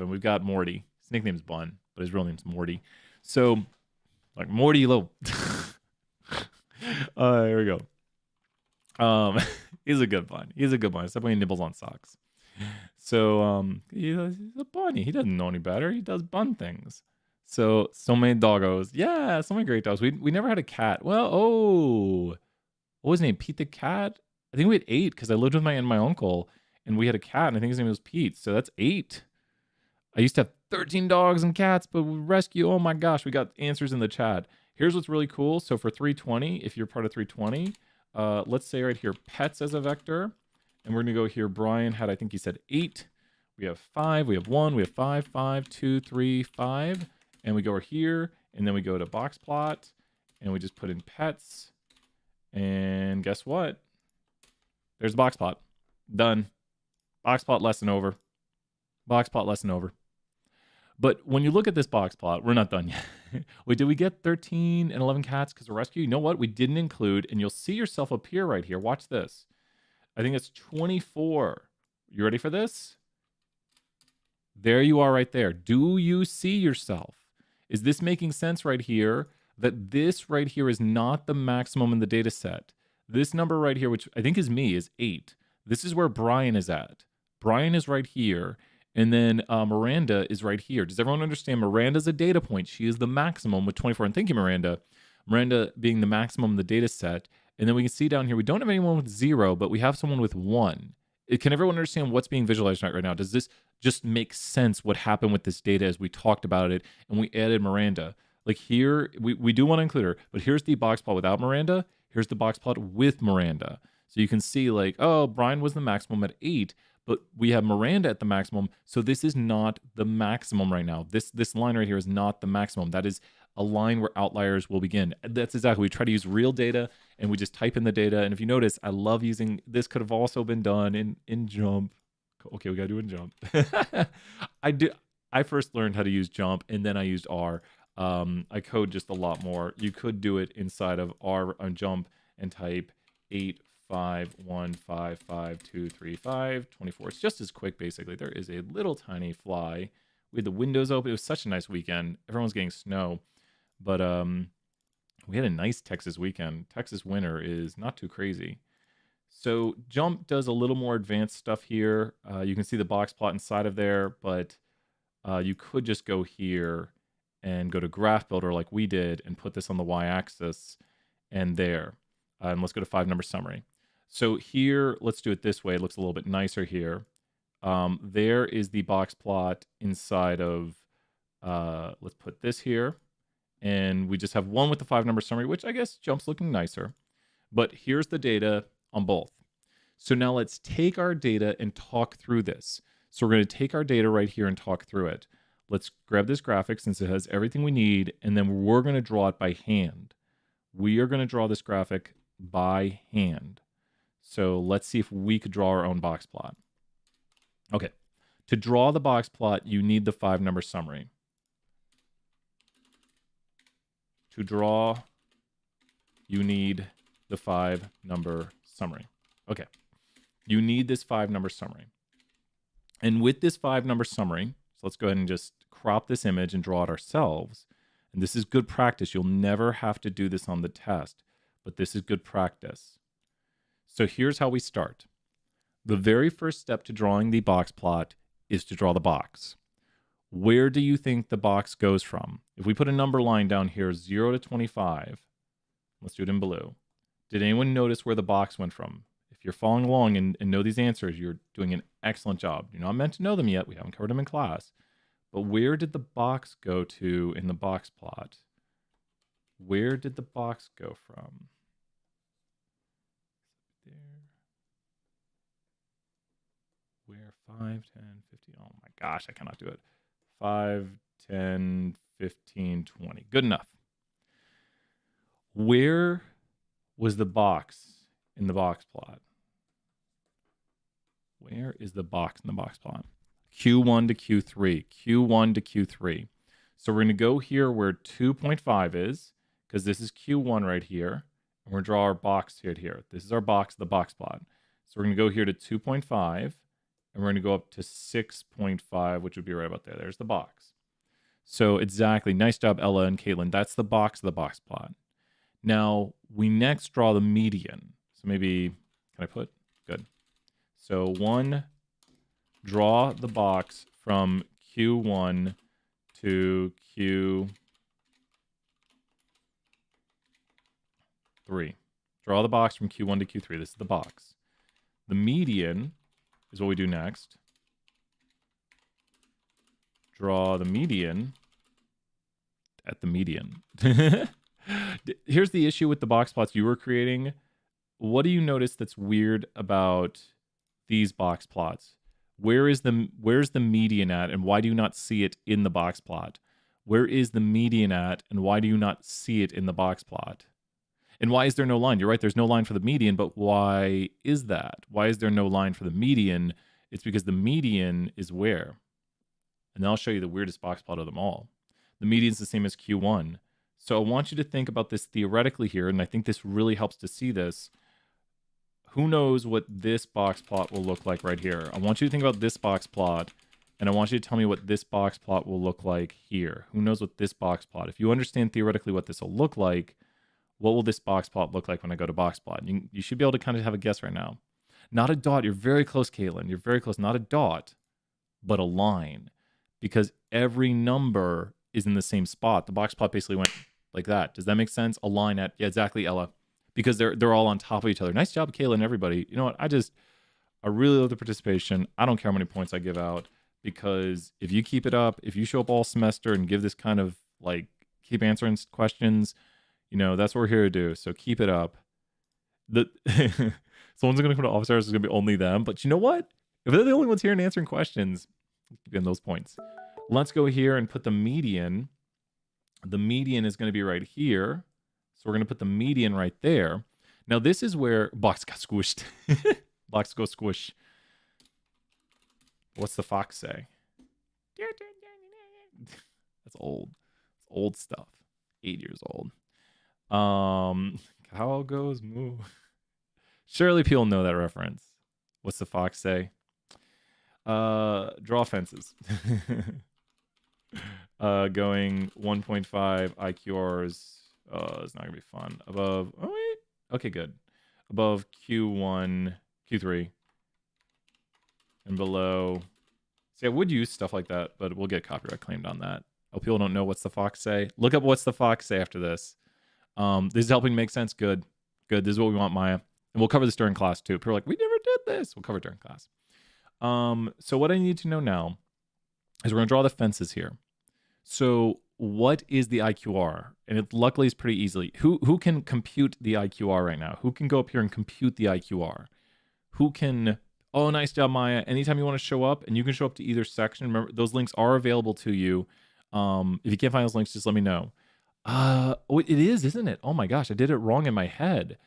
We've got Morty. His nickname's Bun, but his real name's Morty. So, like Morty Low. Here we go. He's a good one. Except when he nibbles on socks. So, he's a bunny. He doesn't know any better. He does bun things. So many doggos. Yeah, so many great dogs. We never had a cat. Well, what was his name? Pete the cat? I think we had 8 because I lived with my uncle. And we had a cat, and I think his name was Pete. So that's 8. I used to have 13 dogs and cats, but we rescue. Oh my gosh, we got answers in the chat. Here's what's really cool. So for 320, if you're part of 320, let's say right here, pets as a vector. And we're going to go here. Brian had, I think he said 8. We have 5. We have 1. We have 5, 5, 2, 3, 5. And we go over here, and then we go to box plot, and we just put in pets. And guess what? There's the box plot. Done. Box plot lesson over. But when you look at this box plot, we're not done yet. Wait, did we get 13 and 11 cats because of rescue? You know what? We didn't include, and you'll see yourself appear right here. Watch this. I think it's 24. You ready for this? There you are right there. Do you see yourself? Is this making sense right here? That this right here is not the maximum in the data set. This number right here, which I think is me, is 8. This is where Brian is at. Brian is right here, and then Miranda is right here. Does everyone understand? Miranda's a data point. She is the maximum with 24. And thank you, Miranda. Miranda being the maximum in the data set. And then we can see down here, we don't have anyone with 0, but we have someone with 1. Can everyone understand what's being visualized right now? Does this just make sense what happened with this data as we talked about it and we added Miranda? Like here, we do want to include her, but here's the box plot without Miranda. Here's the box plot with Miranda. So you can see like, oh, Brian was the maximum at 8, but we have Miranda at the maximum. So this is not the maximum right now. This line right here is not the maximum. That is a line where outliers will begin. That's exactly, we try to use real data and we just type in the data. And if you notice, I love using, this could have also been done in Jump. Okay, we gotta do it in Jump. I first learned how to use Jump and then I used R. I code just a lot more. You could do it inside of R on Jump and type 8, 5, 1, 5, 5, 2, 3, 5, 24. It's just as quick, basically. There is a little tiny fly. We had the windows open. It was such a nice weekend. Everyone's getting snow. But we had a nice Texas weekend. Texas winter is not too crazy. So Jump does a little more advanced stuff here. You can see the box plot inside of there, but you could just go here and go to Graph Builder like we did and put this on the y-axis and there. And let's go to 5-number summary. So here, let's do it this way. It looks a little bit nicer here. There is the box plot inside of, let's put this here. And we just have one with the 5-number summary, which I guess Jump's looking nicer. But here's the data on both. So now let's take our data and talk through this. So we're going to take our data right here and talk through it. Let's grab this graphic since it has everything we need, and then we're going to draw it by hand. We are going to draw this graphic by hand. So let's see if we could draw our own box plot. Okay, to draw the box plot, you need the 5-number summary. To draw, you need the 5-number summary. Okay, you need this 5-number summary. And with this 5-number summary, so let's go ahead and just crop this image and draw it ourselves. And this is good practice. You'll never have to do this on the test, but this is good practice. So here's how we start. The very first step to drawing the box plot is to draw the box. Where do you think the box goes from? If we put a number line down here, 0 to 25, let's do it in blue. Did anyone notice where the box went from? If you're following along and know these answers, you're doing an excellent job. You're not meant to know them yet. We haven't covered them in class. But where did the box go to in the box plot? Where did the box go from? There. Where? 5, 10, 15. Oh my gosh, I cannot do it. 5, 10, 15, 20. Good enough. Where was the box in the box plot? Where is the box in the box plot? Q1 to Q3. Q1 to Q3. So we're going to go here where 2.5 is, because this is Q1 right here. And we're going to draw our box here. This is our box, the box plot. So we're going to go here to 2.5, and we're going to go up to 6.5, which would be right about there. There's the box. So exactly. Nice job, Ella and Caitlin. That's the box of the box plot. Now, we next draw the median. So maybe, can I put? Good. So 1, draw the box from Q1 to Q3. Draw the box from Q1 to Q3. This is the box. The median is what we do next. Draw the median at the median. Here's the issue with the box plots you were creating. What do you notice that's weird about these box plots? Where's the median at, and why do you not see it in the box plot? Where is the median at, and why do you not see it in the box plot? And why is there no line? You're right, there's no line for the median, but why is that? Why is there no line for the median? It's because the median is where? And I'll show you the weirdest box plot of them all. The median is the same as Q1. So I want you to think about this theoretically here, and I think this really helps to see this. Who knows what this box plot will look like right here? I want you to think about this box plot, and I want you to tell me what this box plot will look like here. Who knows what this box plot? If you understand theoretically what this will look like, what will this box plot look like when I go to box plot? You should be able to kind of have a guess right now. Not a dot. You're very close, Caitlin. You're very close. Not a dot, but a line. Because every number is in the same spot. The box plot basically went like that. Does that make sense? A line at, yeah, exactly, Ella. Because they're all on top of each other. Nice job, Caitlin, everybody. You know what? I really love the participation. I don't care how many points I give out. Because if you keep it up, if you show up all semester and give this kind of like keep answering questions. You know, that's what we're here to do. So keep it up. Someone's going to come to office hours. It's going to be only them. But you know what? If they're the only ones here and answering questions, getting those points. Let's go here and put the median. The median is going to be right here. So we're going to put the median right there. Now, this is where box got squished. Box go squish. What's the fox say? That's old. It's old stuff. 8 years old. Cow goes moo. Surely people know that reference. What's the fox say? Draw fences. Going 1.5 IQRs. It's not gonna be fun. Above. Oh wait. Okay, good. Above Q1, Q3, and below. See, I would use stuff like that, but we'll get copyright claimed on that. Oh, people don't know what's the fox say. Look up what's the fox say after this. This is helping make sense. Good. Good. This is what we want, Maya. And we'll cover this during class too. People are like, we never did this. We'll cover it during class. So what I need to know now is we're going to draw the fences here. So what is the IQR? And it luckily is pretty easily. Who can compute the IQR right now? Who can go up here and compute the IQR? Who can... Oh, nice job, Maya. Anytime you want to show up, and you can show up to either section. Remember, those links are available to you. If you can't find those links, just let me know. Oh, it is, isn't it? Oh my gosh, I did it wrong in my head.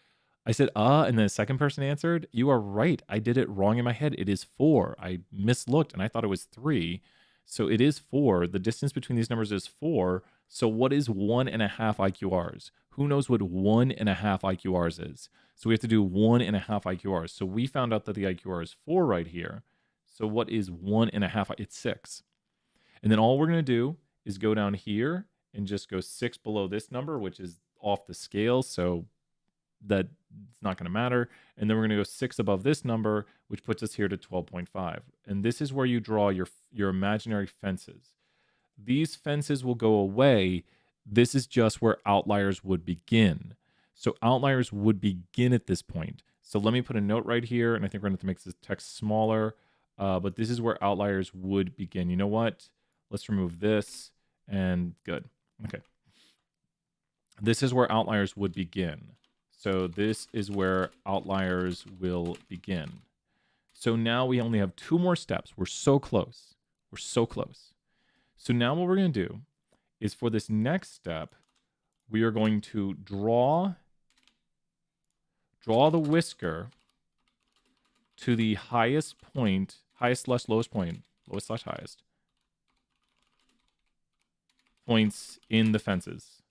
I said, and then the second person answered. You are right. I did it wrong in my head. It is 4. I mislooked, and I thought it was 3. So it is 4. The distance between these numbers is 4. So what is 1.5 IQRs? Who knows what 1.5 IQRs is? So we have to do 1.5 IQRs. So we found out that the IQR is 4 right here. So what is 1.5? It's 6. And then all we're going to do is go down here and just go 6 below this number, which is off the scale. So that it's not going to matter. And then we're going to go 6 above this number, which puts us here to 12.5. And this is where you draw your imaginary fences. These fences will go away. This is just where outliers would begin. So outliers would begin at this point. So let me put a note right here, and I think we're going to have to make this text smaller. But this is where outliers would begin. You know what? Let's remove this, and good. Okay. This is where outliers would begin. So this is where outliers will begin. So now we only have 2 more steps. We're so close. We're so close. So now what we're going to do is for this next step, we are going to draw the whisker to the highest point, highest slash lowest point, lowest slash highest points in the fences.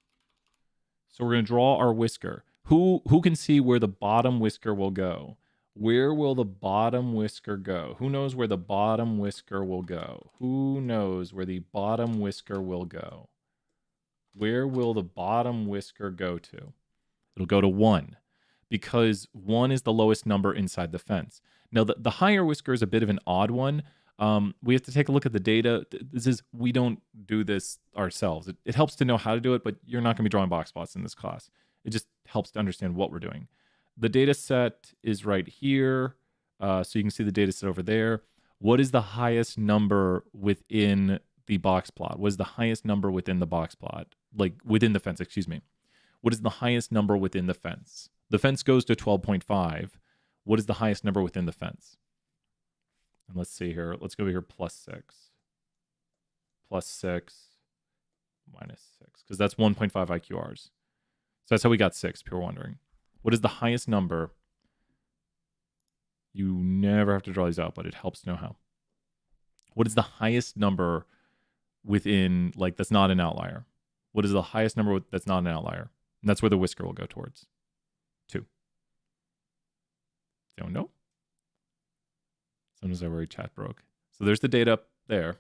So we're going to draw our whisker. Who can see where the bottom whisker will go? Where will the bottom whisker go? Who knows where the bottom whisker will go? Who knows where the bottom whisker will go? Where will the bottom whisker go to? It'll go to 1 because 1 is the lowest number inside the fence. Now, the higher whisker is a bit of an odd one. We have to take a look at the data. We don't do this ourselves. It helps to know how to do it, but you're not going to be drawing box plots in this class. It just helps to understand what we're doing. The data set is right here. So you can see the data set over there. What is the highest number within the box plot? What is the highest number within the box plot? Like within the fence, excuse me. What is the highest number within the fence? The fence goes to 12.5. What is the highest number within the fence? And let's see here. Let's go over here, plus 6. Plus 6 minus 6. Because that's 1.5 IQRs. So that's how we got 6, if you're wondering. What is the highest number? You never have to draw these out, but it helps to know how. What is the highest number within, like, that's not an outlier? What is the highest number that's not an outlier? And that's where the whisker will go towards. 2. Don't know? Sometimes I worry chat broke. So there's the data up there.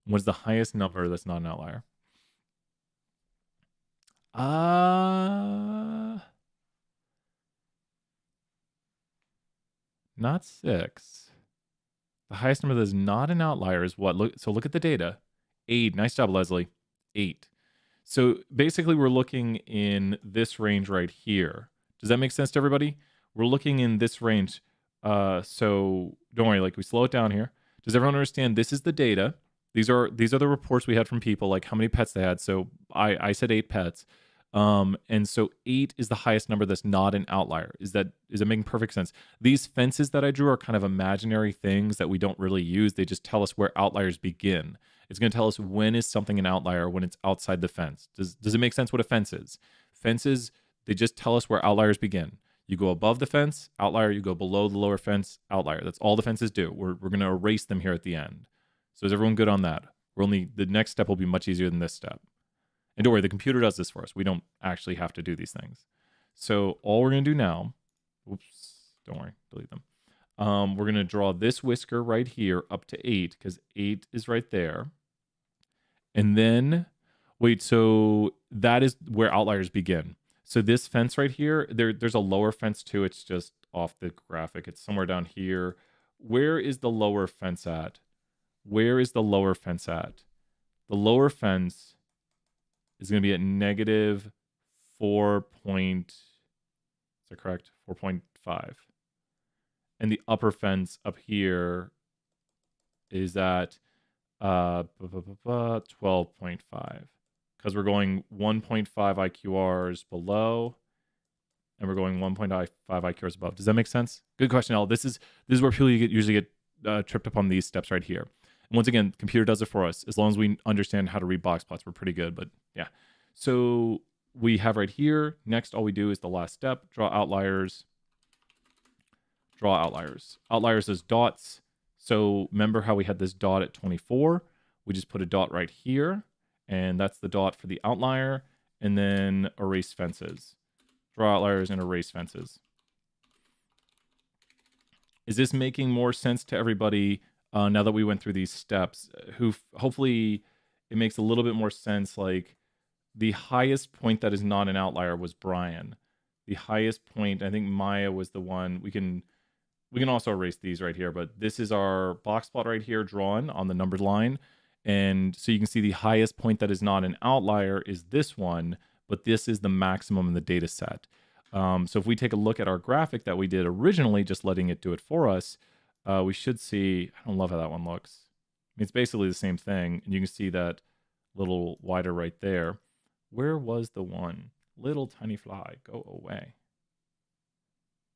What is the highest number that's not an outlier? Not 6. The highest number that is not an outlier is what? Look at the data. 8. Nice job, Leslie. 8. So basically, we're looking in this range right here. Does that make sense to everybody? We're looking in this range. So don't worry, like we slow it down here. Does everyone understand? This is the data. These are the reports we had from people, like how many pets they had. So I said 8 pets. And so 8 is the highest number that's not an outlier. Is it making perfect sense? These fences that I drew are kind of imaginary things that we don't really use. They just tell us where outliers begin. It's going to tell us when is something an outlier when it's outside the fence. Does it make sense what a fence is? Fences, they just tell us where outliers begin. You go above the fence, outlier. You go below the lower fence, outlier. That's all the fences do. We're going to erase them here at the end. So is everyone good on that? The next step will be much easier than this step. And don't worry, the computer does this for us. We don't actually have to do these things. So all we're going to do now, oops, don't worry, delete them. We're going to draw this whisker right here up to 8 because 8 is right there. And then, wait, so that is where outliers begin. So this fence right here, there's a lower fence too. It's just off the graphic. It's somewhere down here. Where is the lower fence at? Where is the lower fence at? The lower fence is going to be at negative 4 point, is that correct? 4.5. And the upper fence up here is at 12.5. Because we're going 1.5 IQRs below, and we're going 1.5 IQRs above. Does that make sense? Good question, Al. This is where people usually get tripped up on these steps right here. And once again, computer does it for us. As long as we understand how to read box plots, we're pretty good. But yeah, so we have right here. Next, all we do is the last step: draw outliers. Draw outliers. Outliers as dots. So remember how we had this dot at 24? We just put a dot right here. And that's the dot for the outlier, and then erase fences. Draw outliers and erase fences. Is this making more sense to everybody now that we went through these steps? Hopefully it makes a little bit more sense. Like the highest point that is not an outlier was Brian. The highest point, I think Maya was the one. We can also erase these right here, but this is our box plot right here drawn on the numbered line. And so you can see the highest point that is not an outlier is this one, but this is the maximum in the data set. So if we take a look at our graphic that we did originally, just letting it do it for us, we should see, I don't love how that one looks. I mean, it's basically the same thing. And you can see that little wider right there. Where was the one? Little tiny fly, go away.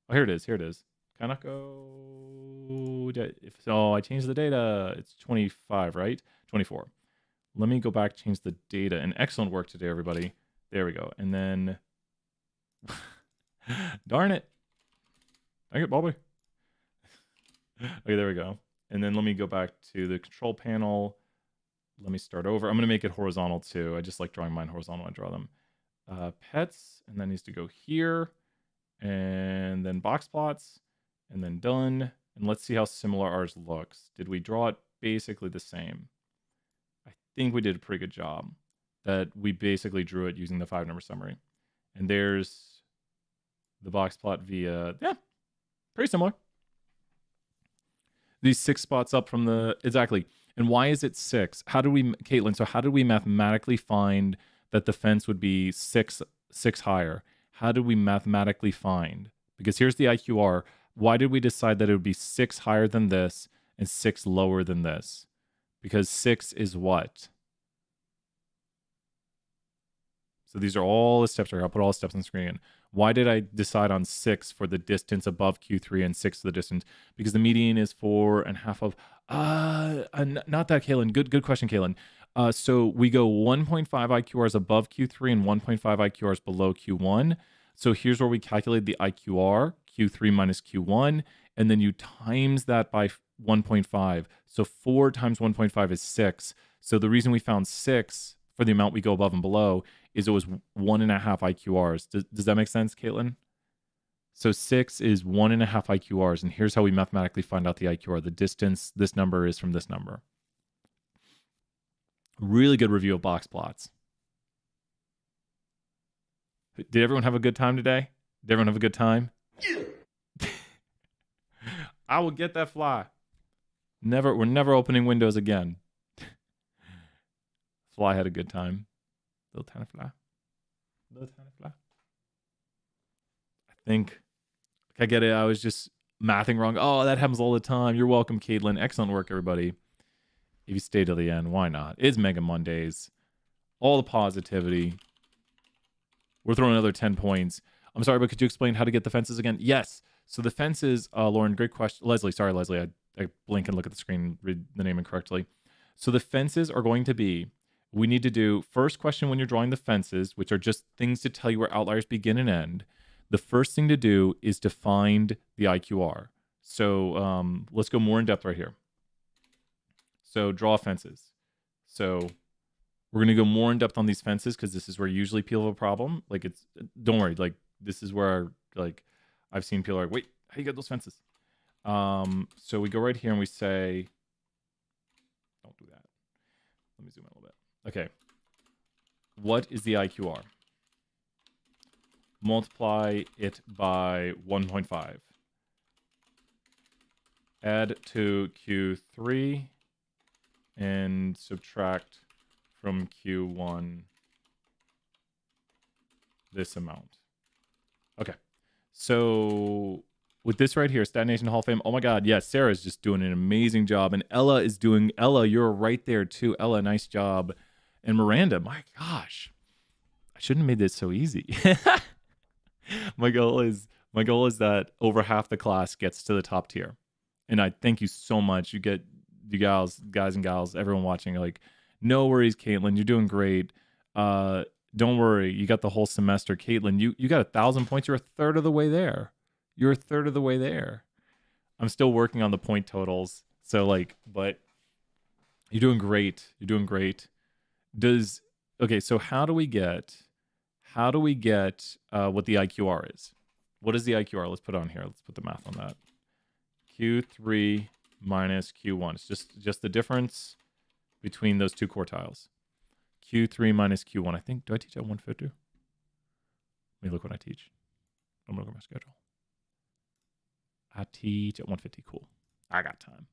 Oh, here it is. Here it is. Can I go? So I changed the data. It's 25, right? 24. Let me go back, change the data. And excellent work today, everybody. There we go. And then, darn it. Dang it, Bobby. Okay, there we go. And then let me go back to the control panel. Let me start over. I'm going to make it horizontal too. I just like drawing mine horizontal when I draw them. Pets, and that needs to go here. And then box plots, and then done. And let's see how similar ours looks. Did we draw it basically the same? I think we did a pretty good job. That we basically drew it using the 5-number summary. And there's the box plot via, yeah, pretty similar. These 6 spots up from the, exactly. And why is it 6? How do we, Caitlin, so how did we mathematically find that the fence would be 6 higher? How did we mathematically find? Because here's the IQR. Why did we decide that it would be 6 higher than this and 6 lower than this? Because 6 is what? So these are all the steps. I'll put all the steps on the screen again. Why did I decide on 6 for the distance above Q3 and 6 for the distance? Because the median is 4.5 of, not that, Kaylin. Good question, Kaylin. So we go 1.5 IQRs above Q3 and 1.5 IQRs below Q1. So here's where we calculate the IQR, Q3 minus Q1, and then you times that by 1.5. So 4 times 1.5 is 6. So the reason we found 6 for the amount we go above and below is it was 1.5 IQRs. Does that make sense, Caitlin? So 6 is 1.5 IQRs, and here's how we mathematically find out the IQR. The distance, this number is from this number. Really good review of box plots. Did everyone have a good time today? Did everyone have a good time? I will get that fly. We're never opening windows again. Fly had a good time. Little tiny fly. Little tiny fly. I think I get it. I was just mathing wrong. Oh, that happens all the time. You're welcome, Caitlin. Excellent work, everybody. If you stay till the end, why not? It's Mega Mondays. All the positivity. We're throwing another 10 points. I'm sorry, but could you explain how to get the fences again? Yes. So the fences, Lauren, great question. Leslie, sorry, Leslie. I blink and look at the screen and read the name incorrectly. So the fences are going to be, we need to do first question when you're drawing the fences, which are just things to tell you where outliers begin and end. The first thing to do is to find the IQR. So let's go more in depth right here. So draw fences. So we're going to go more in depth on these fences because this is where usually people have a problem. Like don't worry. Like this is where like I've seen people are like, wait, how you get those fences? So we go right here and we say, don't do that. Let me zoom in a little bit. Okay. What is the IQR? Multiply it by 1.5. Add to Q3 and subtract from Q1 this amount. Okay. So with this right here, Stat Nation Hall of Fame. Oh my God. Yes, Sarah's just doing an amazing job. And Ella, you're right there too. Ella, nice job. And Miranda, my gosh. I shouldn't have made this so easy. My goal is that over half the class gets to the top tier. And I thank you so much. You guys and gals, everyone watching, like, no worries, Caitlin. You're doing great. Don't worry. You got the whole semester. Caitlin, you got 1,000 points. You're a third of the way there. I'm still working on the point totals. So like, but you're doing great. Okay, so how do we get what the IQR is? What is the IQR? Let's put it on here. Let's put the math on that. Q3 minus Q1. It's just the difference between those two quartiles. Q3 minus Q1. I think, do I teach at 150? Let me look what I teach. I'm going to look at my schedule. I teach at 150. Cool. I got time.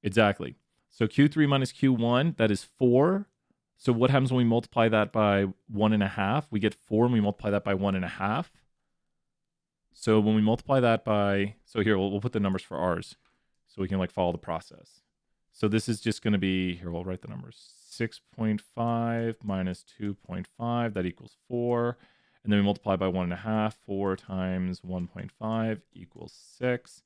Exactly. So Q3 minus Q1, that is 4. So what happens when we multiply that by 1.5? We get 4 and we multiply that by 1.5. So when we multiply that by, so here, we'll put the numbers for ours so we can like follow the process. So this is just going to be, here, we'll write the numbers. 6.5 minus 2.5, that equals 4. And then we multiply by 1.5. 4 times 1.5 equals 6.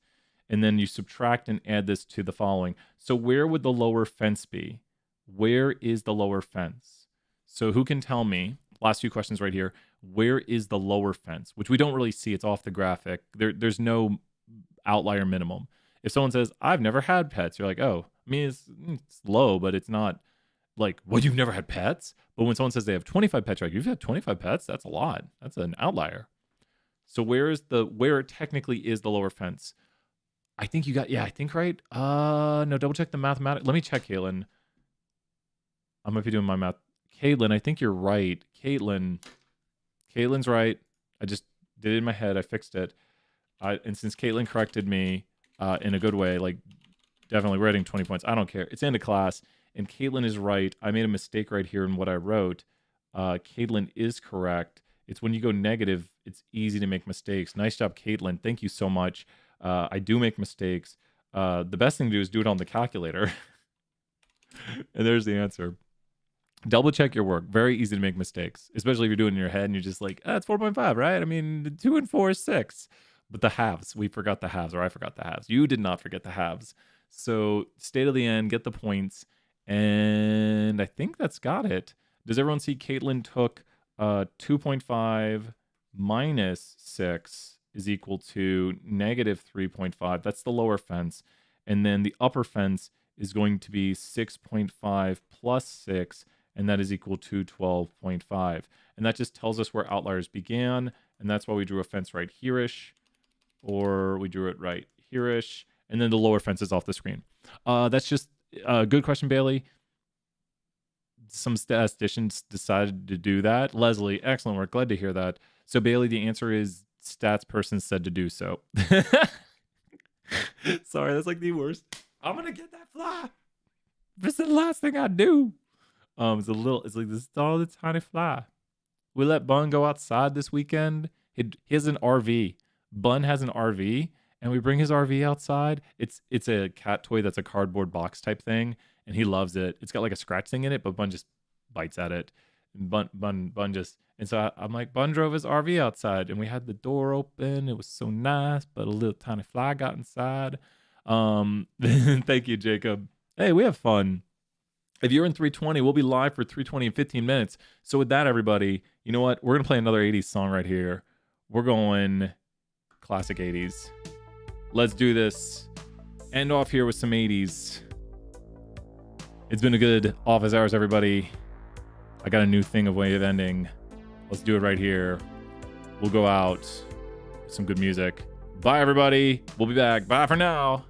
And then you subtract and add this to the following. So where would the lower fence be? Where is the lower fence? So who can tell me, last few questions right here, where is the lower fence? Which we don't really see. It's off the graphic. There's no outlier minimum. If someone says, I've never had pets, you're like, oh, I mean, it's low, but it's not like, well, you've never had pets? But when someone says they have 25 pets, you're like, you've had 25 pets? That's a lot. That's an outlier. So where technically is the lower fence? I think you got, I think right. No, double check the mathematics. Let me check, Caitlin. I might be doing my math. Caitlin, I think you're right. Caitlin's right. I just did it in my head. I fixed it. And since Caitlin corrected me in a good way, like definitely we're getting 20 points. I don't care. It's end of class. And Caitlin is right. I made a mistake right here in what I wrote. Caitlin is correct. It's when you go negative, it's easy to make mistakes. Nice job, Caitlin. Thank you so much. I do make mistakes. The best thing to do is do it on the calculator. And there's the answer. Double check your work. Very easy to make mistakes, especially if you're doing it in your head and you're just like, it's 4.5, right? I mean, 2 and 4 is 6. But the halves, we forgot the halves, or I forgot the halves. You did not forget the halves. So stay to the end, get the points. And I think that's got it. Does everyone see Caitlin took 2.5 minus 6 is equal to negative 3.5. That's the lower fence. And then the upper fence is going to be 6.5 plus 6, and that is equal to 12.5. And that just tells us where outliers began, and that's why we drew a fence right here-ish, or we drew it right here-ish, and then the lower fence is off the screen. That's just a good question, Bailey. Some statisticians decided to do that. Leslie, excellent work. Glad to hear that. So, Bailey, the answer is stats person said to do so. Sorry, that's like the worst. I'm gonna get that fly. This is the last thing I do. It's like this is all the tiny fly. We let Bun go outside this weekend. He has an RV. Bun has an RV, and we bring his RV outside. It's a cat toy that's a cardboard box type thing, and he loves it. It's got like a scratch thing in it, but Bun just bites at it. And Bun just, and so I'm like, Bun drove his RV outside, and we had the door open. It was so nice, but a little tiny fly got inside. Thank you, Jacob. Hey, we have fun. If you're in 320, we'll be live for 320 in 15 minutes. So with that, everybody, you know what? We're gonna play another 80s song right here. We're going classic 80s. Let's do this. End off here with some 80s. It's been a good office hours, everybody. I got a new thing of way of ending. Let's do it right here. We'll go out with some good music. Bye, everybody. We'll be back. Bye for now.